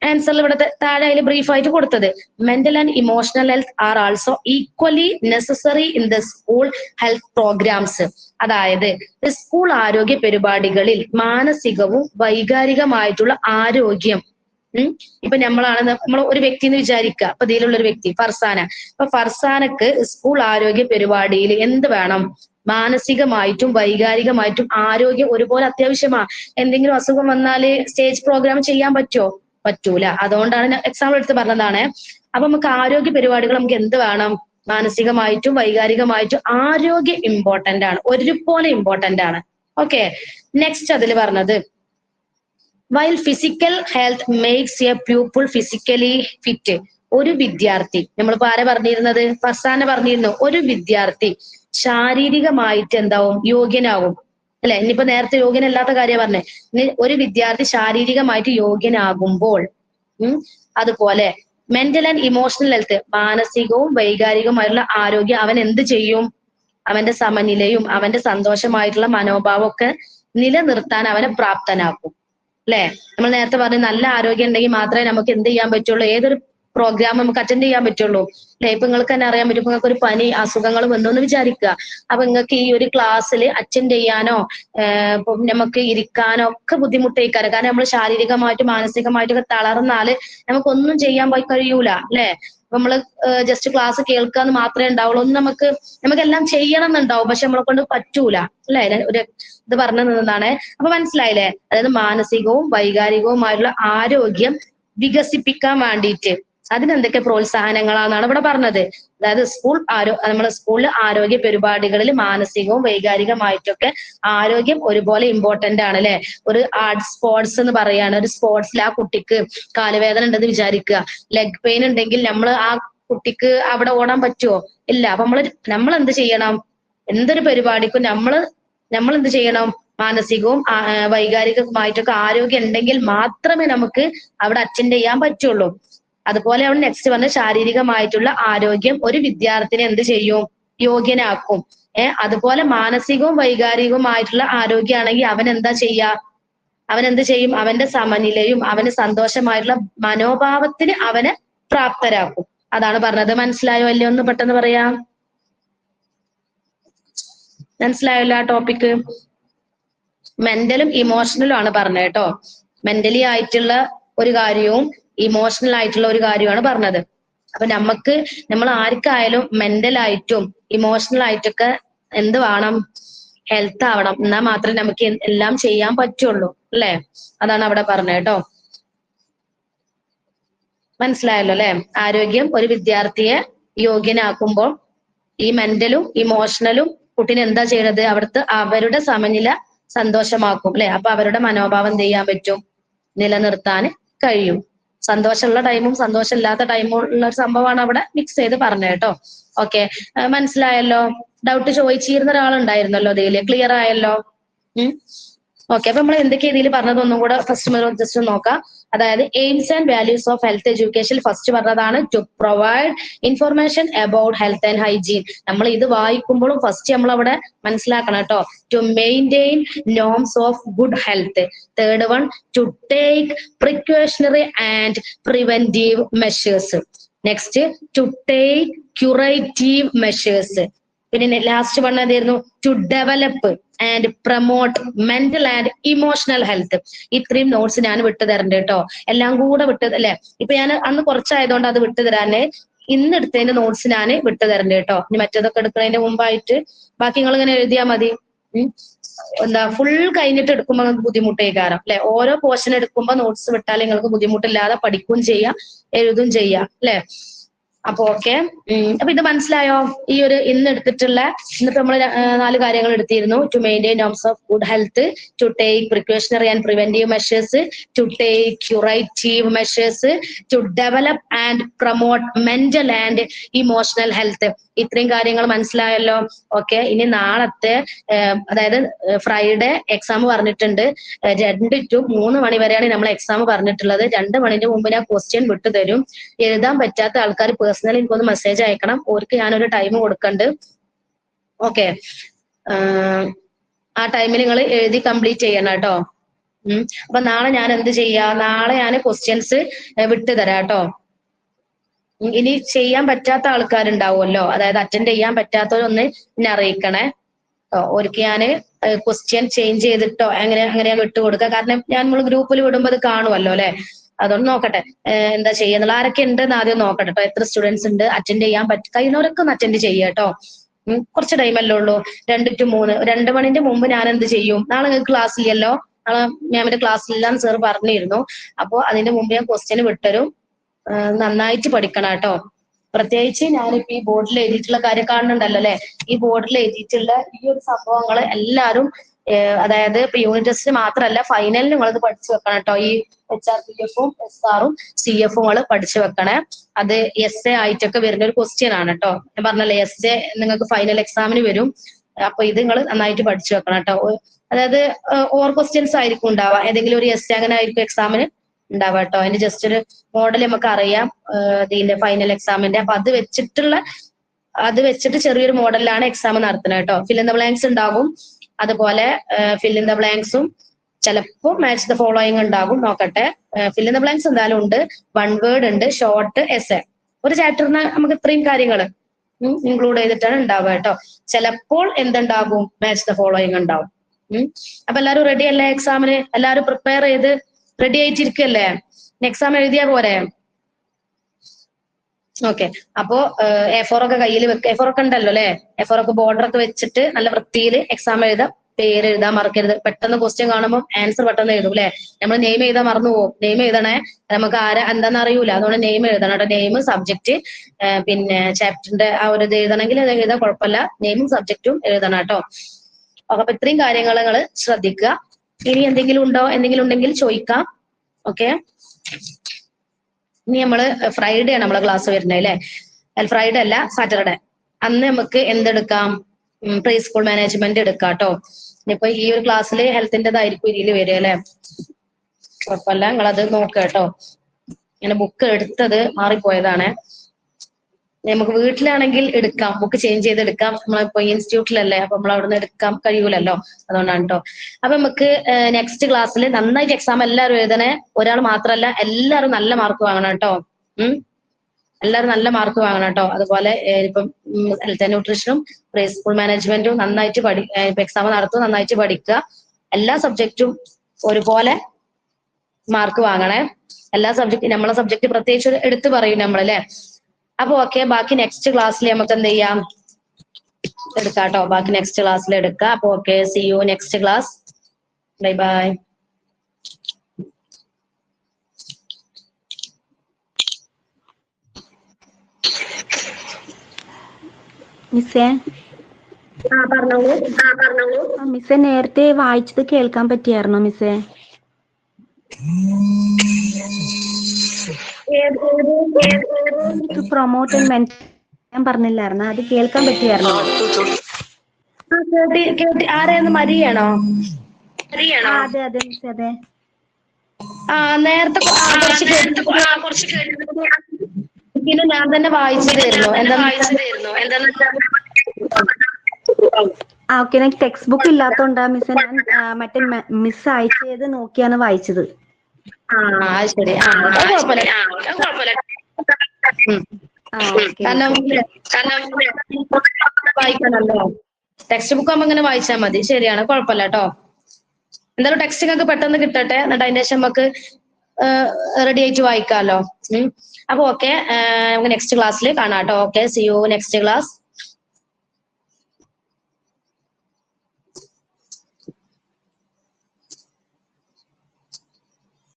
ആൻസറിൽ ഇവിടെ താഴെ അതിൽ ബ്രീഫായിട്ട് കൊടുത്തത്. Mental and emotional health are also equally necessary in the school health programmes. അതായത് സ്കൂൾ ആരോഗ്യ പരിപാടികളിൽ മാനസികവും വൈകാരികമായിട്ടുള്ള ആരോഗ്യം, ഇപ്പൊ നമ്മൾ ഒരു വ്യക്തി എന്ന് വിചാരിക്കുക. അപ്പൊ ഇതിലുള്ള ഒരു വ്യക്തി ഫർസാന. അപ്പൊ ഫർസാനക്ക് സ്കൂൾ ആരോഗ്യ പരിപാടിയിൽ എന്ത് വേണം? മാനസികമായിട്ടും വൈകാരികമായിട്ടും ആരോഗ്യം ഒരുപോലെ അത്യാവശ്യമാണ്. എന്തെങ്കിലും അസുഖം വന്നാല് സ്റ്റേജ് പ്രോഗ്രാം ചെയ്യാൻ പറ്റൂല. അതുകൊണ്ടാണ് എക്സാമ്പിൾ എടുത്ത് പറഞ്ഞതാണ്. അപ്പൊ നമുക്ക് ആരോഗ്യ പരിപാടികൾ നമുക്ക് എന്ത് വേണം? മാനസികമായിട്ടും വൈകാരികമായിട്ടും ആരോഗ്യം ഇമ്പോർട്ടന്റ് ആണ്, ഒരുപോലെ ഇമ്പോർട്ടന്റ് ആണ്. ഓക്കെ, നെക്സ്റ്റ് അതിൽ പറഞ്ഞത് while physical health makes A pupil physically fit. ഒരു വിദ്യാർത്ഥി, നമ്മളിപ്പോ ആരെ പറഞ്ഞിരുന്നത്? ഫർസാന പറഞ്ഞിരുന്നു. ഒരു വിദ്യാർത്ഥി ശാരീരികമായിട്ട് എന്താവും? യോഗ്യനാവും അല്ലെ? ഇനിയിപ്പോ നേരത്തെ യോഗ്യനല്ലാത്ത കാര്യം പറഞ്ഞേ. ഒരു വിദ്യാർത്ഥി ശാരീരികമായിട്ട് യോഗ്യനാകുമ്പോൾ അതുപോലെ മെന്റൽ ആൻഡ് ഇമോഷണൽ ഹെൽത്ത്, മാനസികവും വൈകാരികവുമായിട്ടുള്ള ആരോഗ്യം അവൻ എന്ത് ചെയ്യും? അവന്റെ സമനിലയും അവന്റെ സന്തോഷമായിട്ടുള്ള മനോഭാവം ഒക്കെ നിലനിർത്താൻ അവനെ പ്രാപ്തനാക്കും. അല്ലെ? നമ്മൾ നേരത്തെ പറഞ്ഞു നല്ല ആരോഗ്യം ഉണ്ടെങ്കിൽ മാത്രമേ നമുക്ക് എന്ത് ചെയ്യാൻ പറ്റുള്ളൂ? ഏതൊരു പ്രോഗ്രാം നമുക്ക് അറ്റൻഡ് ചെയ്യാൻ പറ്റുള്ളൂ. അല്ലെ? ഇപ്പൊ നിങ്ങൾക്ക് തന്നെ അറിയാൻ പറ്റും. നിങ്ങൾക്ക് ഒരു പനി അസുഖങ്ങൾ വന്നോന്ന് വിചാരിക്കുക. അപ്പൊ നിങ്ങൾക്ക് ഈ ഒരു ക്ലാസ്സിൽ അറ്റൻഡ് ചെയ്യാനോ നമുക്ക് ഇരിക്കാനോ ഒക്കെ ബുദ്ധിമുട്ടേക്കാരം. കാരണം നമ്മൾ ശാരീരികമായിട്ടും മാനസികമായിട്ടൊക്കെ തളർന്നാല് നമുക്കൊന്നും ചെയ്യാൻ കഴിയൂല. അല്ലെ? നമ്മള് ജസ്റ്റ് ക്ലാസ് കേൾക്കാന്ന് മാത്രമേ ഉണ്ടാവുള്ളൂ. ഒന്നും നമുക്കെല്ലാം ചെയ്യണം എന്നുണ്ടാവും, പക്ഷെ നമ്മളെ കൊണ്ട് പറ്റൂല. അല്ലെ? ഒരു ഇത് പറഞ്ഞു നിന്നതാണ്. അപ്പൊ മനസ്സിലായില്ലേ? അതായത് മാനസികവും വൈകാരികവുമായിട്ടുള്ള ആരോഗ്യം വികസിപ്പിക്കാൻ വേണ്ടിയിട്ട് അതിനെന്തൊക്കെ പ്രോത്സാഹനങ്ങളാണെന്നാണ് ഇവിടെ പറഞ്ഞത്. അതായത് നമ്മുടെ സ്കൂളിൽ ആരോഗ്യ പരിപാടികളിൽ മാനസികവും വൈകാരികമായിട്ടൊക്കെ ആരോഗ്യം ഒരുപോലെ ഇമ്പോർട്ടന്റ് ആണ്. അല്ലെ? ഒരു ആർട്സ് സ്പോർട്സ് എന്ന് പറയാണ്. ഒരു സ്പോർട്സിൽ ആ കുട്ടിക്ക് കാലുവേദന ഉണ്ടെന്ന് വിചാരിക്കുക, ലെഗ് പെയിൻ ഉണ്ടെങ്കിൽ നമ്മൾ ആ കുട്ടിക്ക് അവിടെ ഓടാൻ പറ്റുമോ? ഇല്ല. അപ്പൊ നമ്മൾ എന്ത് ചെയ്യണം? എന്തൊരു പരിപാടിക്കും നമ്മൾ എന്ത് ചെയ്യണം? മാനസികവും വൈകാരികവുമായിട്ടൊക്കെ ആരോഗ്യം ഉണ്ടെങ്കിൽ മാത്രമേ നമുക്ക് അവിടെ അറ്റൻഡ് ചെയ്യാൻ പറ്റുള്ളൂ. അതുപോലെ അവിടെ നെക്സ്റ്റ് പറഞ്ഞ ശാരീരികമായിട്ടുള്ള ആരോഗ്യം ഒരു വിദ്യാർത്ഥിനെ എന്ത് ചെയ്യും? യോഗ്യനാക്കും. അതുപോലെ മാനസികവും വൈകാരികവുമായിട്ടുള്ള ആരോഗ്യമാണെങ്കിൽ അവൻ എന്താ എന്ത് ചെയ്യും? അവന്റെ സമനിലയും അവന് സന്തോഷമായിട്ടുള്ള മനോഭാവത്തിന് അവനെ പ്രാപ്തരാക്കും. അതാണ് പറഞ്ഞത്. മനസ്സിലായോ അല്ലേ? ഒന്ന് പെട്ടെന്ന് പറയാം. മനസ്സിലായല്ലോ ആ ടോപ്പിക്ക്? മെന്റലും ഇമോഷണലും ആണ് പറഞ്ഞത് കേട്ടോ. മെന്റലി ആയിട്ടുള്ള ഒരു കാര്യവും ഇമോഷണൽ ആയിട്ടുള്ള ഒരു കാര്യമാണ് പറഞ്ഞത്. അപ്പൊ നമ്മൾ ആർക്കായാലും മെന്റലായിട്ടും ഇമോഷണൽ ആയിട്ടൊക്കെ എന്ത് വേണം? ഹെൽത്ത് ആവണം. എന്നാൽ മാത്രമേ നമുക്ക് എല്ലാം ചെയ്യാൻ പറ്റുള്ളൂ. അല്ലെ? അതാണ് അവിടെ പറഞ്ഞത് കേട്ടോ. മനസ്സിലായല്ലോ അല്ലെ? ആരോഗ്യം ഒരു വിദ്യാർത്ഥിയെ യോഗ്യനാക്കുമ്പോൾ ഈ മെന്റലും ഇമോഷണലും കുട്ടീനെ എന്താ ചെയ്യണത്? അവിടുത്തെ അവരുടെ സമനില സന്തോഷമാക്കും അല്ലെ? അപ്പൊ അവരുടെ മനോഭാവം എന്ത് ചെയ്യാൻ പറ്റും? നിലനിർത്താൻ കഴിയും. സന്തോഷമുള്ള ടൈമും സന്തോഷമില്ലാത്ത ടൈമും ഉള്ള ഒരു സംഭവമാണ് അവിടെ മിക്സ് ചെയ്ത് പറഞ്ഞത് കേട്ടോ. ഓക്കെ, മനസ്സിലായല്ലോ? ഡൗട്ട് ചോദിച്ചിരുന്ന ഒരാളുണ്ടായിരുന്നല്ലോ ഇതില്, ക്ലിയർ ആയല്ലോ? ഓക്കെ, അപ്പൊ നമ്മൾ എന്തൊക്കെ ഇതിൽ പറഞ്ഞത് ഒന്നും കൂടെ ഫസ്റ്റ് ജസ്റ്റ് നോക്കാം. അതായത് aims and values of health education first പറഞ്ഞതാണ് to provide information about health and hygiene. നമ്മൾ ഇത് വായിക്കുമ്പോഴും ഫസ്റ്റ് നമ്മൾ അവിടെ മനസ്സിലാക്കണം കേട്ടോ. To maintain norms of good health. Third one to take precautionary and preventive measures. Next to take curative measures. പിന്നെ last പറഞ്ഞതായിരുന്നു to develop and promote mental and emotional health. ഇത്രയും നോട്ട്സ് ഞാൻ വിട്ടു തരണ്ട് കേട്ടോ. എല്ലാം കൂടെ വിട്ടത് അല്ലെ? ഇപ്പൊ ഞാൻ അന്ന് കുറച്ചായതുകൊണ്ട് അത് വിട്ടു തരാന് ഇന്ന് എടുത്തതിന്റെ നോട്ട്സ് ഞാൻ വിട്ടു തരണ്ട് കേട്ടോ. ഇനി മറ്റേതൊക്കെ എടുക്കുന്നതിന്റെ മുമ്പായിട്ട് ബാക്കി നിങ്ങൾ ഇങ്ങനെ എഴുതിയാൽ മതി. എന്താ ഫുൾ കഴിഞ്ഞിട്ട് എടുക്കുമ്പോൾ നിങ്ങൾക്ക് ബുദ്ധിമുട്ടേ കാരണം അല്ലെ? ഓരോ പോർഷൻ എടുക്കുമ്പോൾ നോട്ട്സ് വിട്ടാൽ നിങ്ങൾക്ക് ബുദ്ധിമുട്ടില്ലാതെ പഠിക്കുകയും ചെയ്യാം എഴുതും ചെയ്യാം അല്ലെ? അപ്പൊ ഓക്കെ, അപ്പൊ ഇത് മനസ്സിലായോ? ഈ ഒരു ഇന്ന് എടുത്തിട്ടുള്ള ഇന്നിപ്പോ നമ്മൾ 4 കാര്യങ്ങൾ എടുത്തിരുന്നു. To maintain norms of good health, to take precautionary and preventive measures, to take curative measures, to develop and promote mental and emotional health. ഇത്രയും കാര്യങ്ങൾ മനസ്സിലായല്ലോ? ഓക്കെ, ഇനി നാളത്തെ അതായത് ഫ്രൈഡേ എക്സാം പറഞ്ഞിട്ടുണ്ട്. 2 to 3 മണി വരെയാണ് നമ്മൾ എക്സാം പറഞ്ഞിട്ടുള്ളത്. 2 മണിന്റെ മുമ്പ് ഞാൻ ക്വസ്റ്റ്യൻ വിട്ടു തരും. എഴുതാൻ പറ്റാത്ത ആൾക്കാർ പേഴ്സണലി എനിക്കൊന്ന് മെസ്സേജ് അയക്കണം. അവർക്ക് ഞാനൊരു ടൈം കൊടുക്കണ്ട്. ഓക്കെ, ആ ടൈമിൽ നിങ്ങൾ എഴുതി കംപ്ലീറ്റ് ചെയ്യണം കേട്ടോ. അപ്പൊ നാളെ ഞാൻ എന്ത് ചെയ്യാ? നാളെ ഞാൻ ക്വസ്റ്റ്യൻസ് വിട്ടു തരാം കേട്ടോ. ഇനി ചെയ്യാൻ പറ്റാത്ത ആൾക്കാരുണ്ടാവുമല്ലോ, അതായത് അറ്റൻഡ് ചെയ്യാൻ പറ്റാത്തവരൊന്ന് എന്നെ അറിയിക്കണേ. ഒരിക്കൽ ഞാന് ക്വസ്റ്റ്യൻ ചേഞ്ച് ചെയ്തിട്ടോ അങ്ങനെ വിട്ടുകൊടുക്കുക. കാരണം ഞാൻ നമ്മൾ ഗ്രൂപ്പിൽ വിടുമ്പോൾ അത് കാണുമല്ലോ അല്ലെ? അതൊന്ന് നോക്കട്ടെ എന്താ ചെയ്യുന്നുള്ള. ആരൊക്കെ ഉണ്ടെന്ന് ആദ്യം നോക്കട്ടെ കേട്ടോ. എത്ര സ്റ്റുഡൻസ് ഉണ്ട്? അറ്റൻഡ് ചെയ്യാൻ കഴിയുന്നവരൊക്കെ ഒന്ന് അറ്റൻഡ് ചെയ്യുക കേട്ടോ. കുറച്ച് ടൈമല്ലേ ഉള്ളൂ. 2 to 3, 2 മണിന്റെ മുമ്പ് ഞാൻ എന്ത് ചെയ്യും? നാളെ നിങ്ങൾക്ക് ക്ലാസ് ഇല്ലല്ലോ, നാളെ മാമിന്റെ ക്ലാസ് ഇല്ലാന്ന് സാർ പറഞ്ഞിരുന്നു. അപ്പൊ അതിന്റെ മുമ്പ് ഞാൻ ക്വസ്റ്റ്യൻ വിട്ടരും. നന്നായിട്ട് പഠിക്കണം കേട്ടോ. പ്രത്യേകിച്ച് ഞാനിപ്പോ ഈ ബോർഡിൽ എഴുതിയിട്ടുള്ള കാര്യം കാണുന്നുണ്ടല്ലോ അല്ലെ? ഈ ബോർഡിൽ എഴുതിയിട്ടുള്ള ഈ ഒരു സംഭവങ്ങൾ എല്ലാവരും അതായത് ഇപ്പൊ യൂണിറ്റ് ടെസ്റ്റ് മാത്രമല്ല ഫൈനലിന് നിങ്ങളത് പഠിച്ചു വെക്കണം കേട്ടോ. ഈ HRPF-ഉം SR-ഉം CF-ഉം നിങ്ങൾ പഠിച്ചു വെക്കണേ. അത് essay ആയിട്ടൊക്കെ വരുന്ന ഒരു ക്വസ്റ്റ്യൻ ആണ് കേട്ടോ. ഞാൻ പറഞ്ഞല്ലേ essay നിങ്ങൾക്ക് ഫൈനൽ എക്സാമിന് വരും. അപ്പൊ ഇത് നിങ്ങൾ നന്നായിട്ട് പഠിച്ചു വെക്കണം കേട്ടോ. അതായത് ഓർ ക്വസ്റ്റ്യൻസ് ആയിരിക്കും ഉണ്ടാവുക. ഏതെങ്കിലും ഒരു essay അങ്ങനെ ആയിരിക്കും എക്സാമിന് ഉണ്ടാവുക കേട്ടോ. അതിന്റെ ജസ്റ്റ് ഒരു മോഡൽ നമുക്ക് അറിയാം ഇതിന്റെ ഫൈനൽ എക്സാമിന്റെ. അപ്പൊ അത് വെച്ചിട്ട് ചെറിയൊരു മോഡലിലാണ് എക്സാം നടത്തുന്നത് കേട്ടോ. ഫിൽ ഇൻ ദ ബ്ലാങ്ക്സ് ഉണ്ടാകും. അതുപോലെ ഫിൽ ഇൻ ദ ബ്ലാങ്ക്സും ചിലപ്പോൾ മാച്ച് ദ ഫോളോയിങ് ഉണ്ടാകും. നോക്കട്ടെ, ഫിൽ ഇൻ ദ ബ്ലാങ്ക്സ് എന്തായാലും ഉണ്ട്. 1 വേർഡ് ഉണ്ട്, ഷോർട്ട് എസ്സേ. ഒരു ചാപ്റ്ററിന് നമുക്ക് ഇത്രയും കാര്യങ്ങൾ ഇൻക്ലൂഡ് ചെയ്തിട്ടാണ് ഉണ്ടാവുക കേട്ടോ. ചിലപ്പോൾ എന്തുണ്ടാകും? മാച്ച് ദ ഫോളോയിങ് ഉണ്ടാവും. അപ്പൊ എല്ലാവരും റെഡി അല്ലേ? എക്സാമിന് എല്ലാവരും പ്രിപ്പയർ ചെയ്ത് റെഡി ആയിട്ടിരിക്കല്ലേ? എക്സാം എഴുതിയാ പോരെ? ഓക്കെ, അപ്പോ A4 ഒക്കെ കയ്യിൽ വെക്കുക. A4 ഒക്കെ ഉണ്ടല്ലോ അല്ലെ? A4 ഒക്കെ ബോർഡർ ഒക്കെ വെച്ചിട്ട് നല്ല വൃത്തിയിൽ എക്സാം എഴുതാം. പേര് എഴുതാൻ മറക്കരുത്. പെട്ടെന്ന് ക്വസ്റ്റ്യൻ കാണുമ്പോൾ ആൻസർ പെട്ടെന്ന് എഴുതും അല്ലെ? നമ്മൾ നെയിം എഴുതാൻ മറന്നു പോകും. നെയിം എഴുതണേ, നമുക്ക് എന്താന്ന് അറിയൂല. അതുകൊണ്ട് നെയിം എഴുതണം കേട്ടോ. നെയിം, സബ്ജക്ട്, പിന്നെ ചാപ്റ്ററിന്റെ ആ ഒരു ഇത് എഴുതണമെങ്കിൽ അത് എഴുതാൻ കുഴപ്പമില്ല. നെയിമും സബ്ജക്റ്റും എഴുതണം കേട്ടോ. അപ്പൊ ഇത്രയും കാര്യങ്ങൾ നിങ്ങൾ ശ്രദ്ധിക്കുക. ഇനി എന്തെങ്കിലും ഉണ്ടെങ്കിൽ ചോദിക്കാം. ഓക്കെ, ഇനി നമ്മള് ഫ്രൈഡേ ആണ് നമ്മളെ ക്ലാസ് വരുന്നത് അല്ലെ? ഫ്രൈഡേ അല്ല, സാറ്റർഡേ. അന്ന് നമുക്ക് എന്തെടുക്കാം? പ്രീ സ്കൂൾ മാനേജ്മെന്റ് എടുക്കാം കേട്ടോ. ഇനിയിപ്പോ ഈ ഒരു ക്ലാസ്സിൽ ഹെൽത്തിൻ്റെതായിരിക്കും ഇതിൽ വരിക അല്ലെ? കുഴപ്പമില്ല, നിങ്ങളത് നോക്കുക കേട്ടോ. ഇങ്ങനെ ബുക്ക് എടുത്തത് മാറിപ്പോയതാണ്. നമുക്ക് വീട്ടിലാണെങ്കിൽ എടുക്കാം, ബുക്ക് ചേഞ്ച് ചെയ്തെടുക്കാം. നമ്മളിപ്പോ ഇൻസ്റ്റിറ്റ്യൂട്ടിലല്ലേ, അപ്പൊ നമ്മൾ അവിടെ നിന്ന് എടുക്കാൻ കഴിയൂലല്ലോ. അതുകൊണ്ടാണ് കേട്ടോ. അപ്പൊ നമുക്ക് നെക്സ്റ്റ് ക്ലാസ്സിൽ നന്നായിട്ട് എക്സാം എല്ലാവരും എഴുതണേ. ഒരാൾ മാത്രമല്ല, എല്ലാവരും നല്ല മാർക്ക് വാങ്ങണം കേട്ടോ. എല്ലാവരും നല്ല മാർക്ക് വാങ്ങണം കേട്ടോ. അതുപോലെ ഇപ്പം ഹെൽത്ത് ആൻഡ് ന്യൂട്രീഷനും പ്രീ സ്കൂൾ മാനേജ്മെന്റും നന്നായിട്ട് എക്സാം നടത്തും. നന്നായിട്ട് പഠിക്കുക. എല്ലാ സബ്ജക്റ്റും ഒരുപോലെ മാർക്ക് വാങ്ങണേ. എല്ലാ സബ്ജക്റ്റും, നമ്മളെ സബ്ജക്ട് പ്രത്യേകിച്ച് എടുത്തു പറയും നമ്മളല്ലേ. അപ്പൊ ഓക്കെ, ബാക്കി നെക്സ്റ്റ് ക്ലാസ്സിൽ നമുക്ക് എന്ത് ചെയ്യാം? എടുക്കാം കേട്ടോ. ബാക്കി നെക്സ്റ്റ് ക്ലാസ്സിൽ എടുക്കാം. അപ്പൊ okay, C you next class. Bye bye. മിസ്സേ പറഞ്ഞോളൂ. മിസ്സേ നേരത്തെ വായിച്ചത് കേൾക്കാൻ പറ്റിയായിരുന്നോ മിസ്സേ? പ്രൊമോട്ട് ആൻഡ് മെൻഷൻ പറഞ്ഞില്ലായിരുന്നോ? അത് കേൾക്കാൻ പറ്റിയായിരുന്നോ? ആരെയാണ്? മരിയാണോ? അതെ അതെ മിസ്സേ അതെ. നേരത്തെ പിന്നെ ഞാൻ തന്നെ വായിച്ചതായിരുന്നു. എന്താന്ന് ഓക്കെ. എനിക്ക് ടെക്സ്റ്റ് ബുക്ക് ഇല്ലാത്തോണ്ടാ മിസ്സേ ഞാൻ മറ്റേ മിസ് അയച്ചത് നോക്കിയാണ് വായിച്ചത്. ശരി. കാരണം വായിക്കണല്ലോ. ടെക്സ്റ്റ് ബുക്ക് ആകുമ്പോ ഇങ്ങനെ വായിച്ചാൽ മതി. ശരിയാണ്, കുഴപ്പമില്ല കേട്ടോ. എന്തായാലും ടെക്സ്റ്റ് നിങ്ങൾക്ക് പെട്ടെന്ന് കിട്ടട്ടെ, എന്നിട്ട് അതിന്റെ ശേഷം നമുക്ക് റെഡി ആയിട്ട് വായിക്കാമല്ലോ. അപ്പൊ ഓക്കെ, നമുക്ക് നെക്സ്റ്റ് ക്ലാസ്സിൽ കാണാം കേട്ടോ. Okay, C you next class.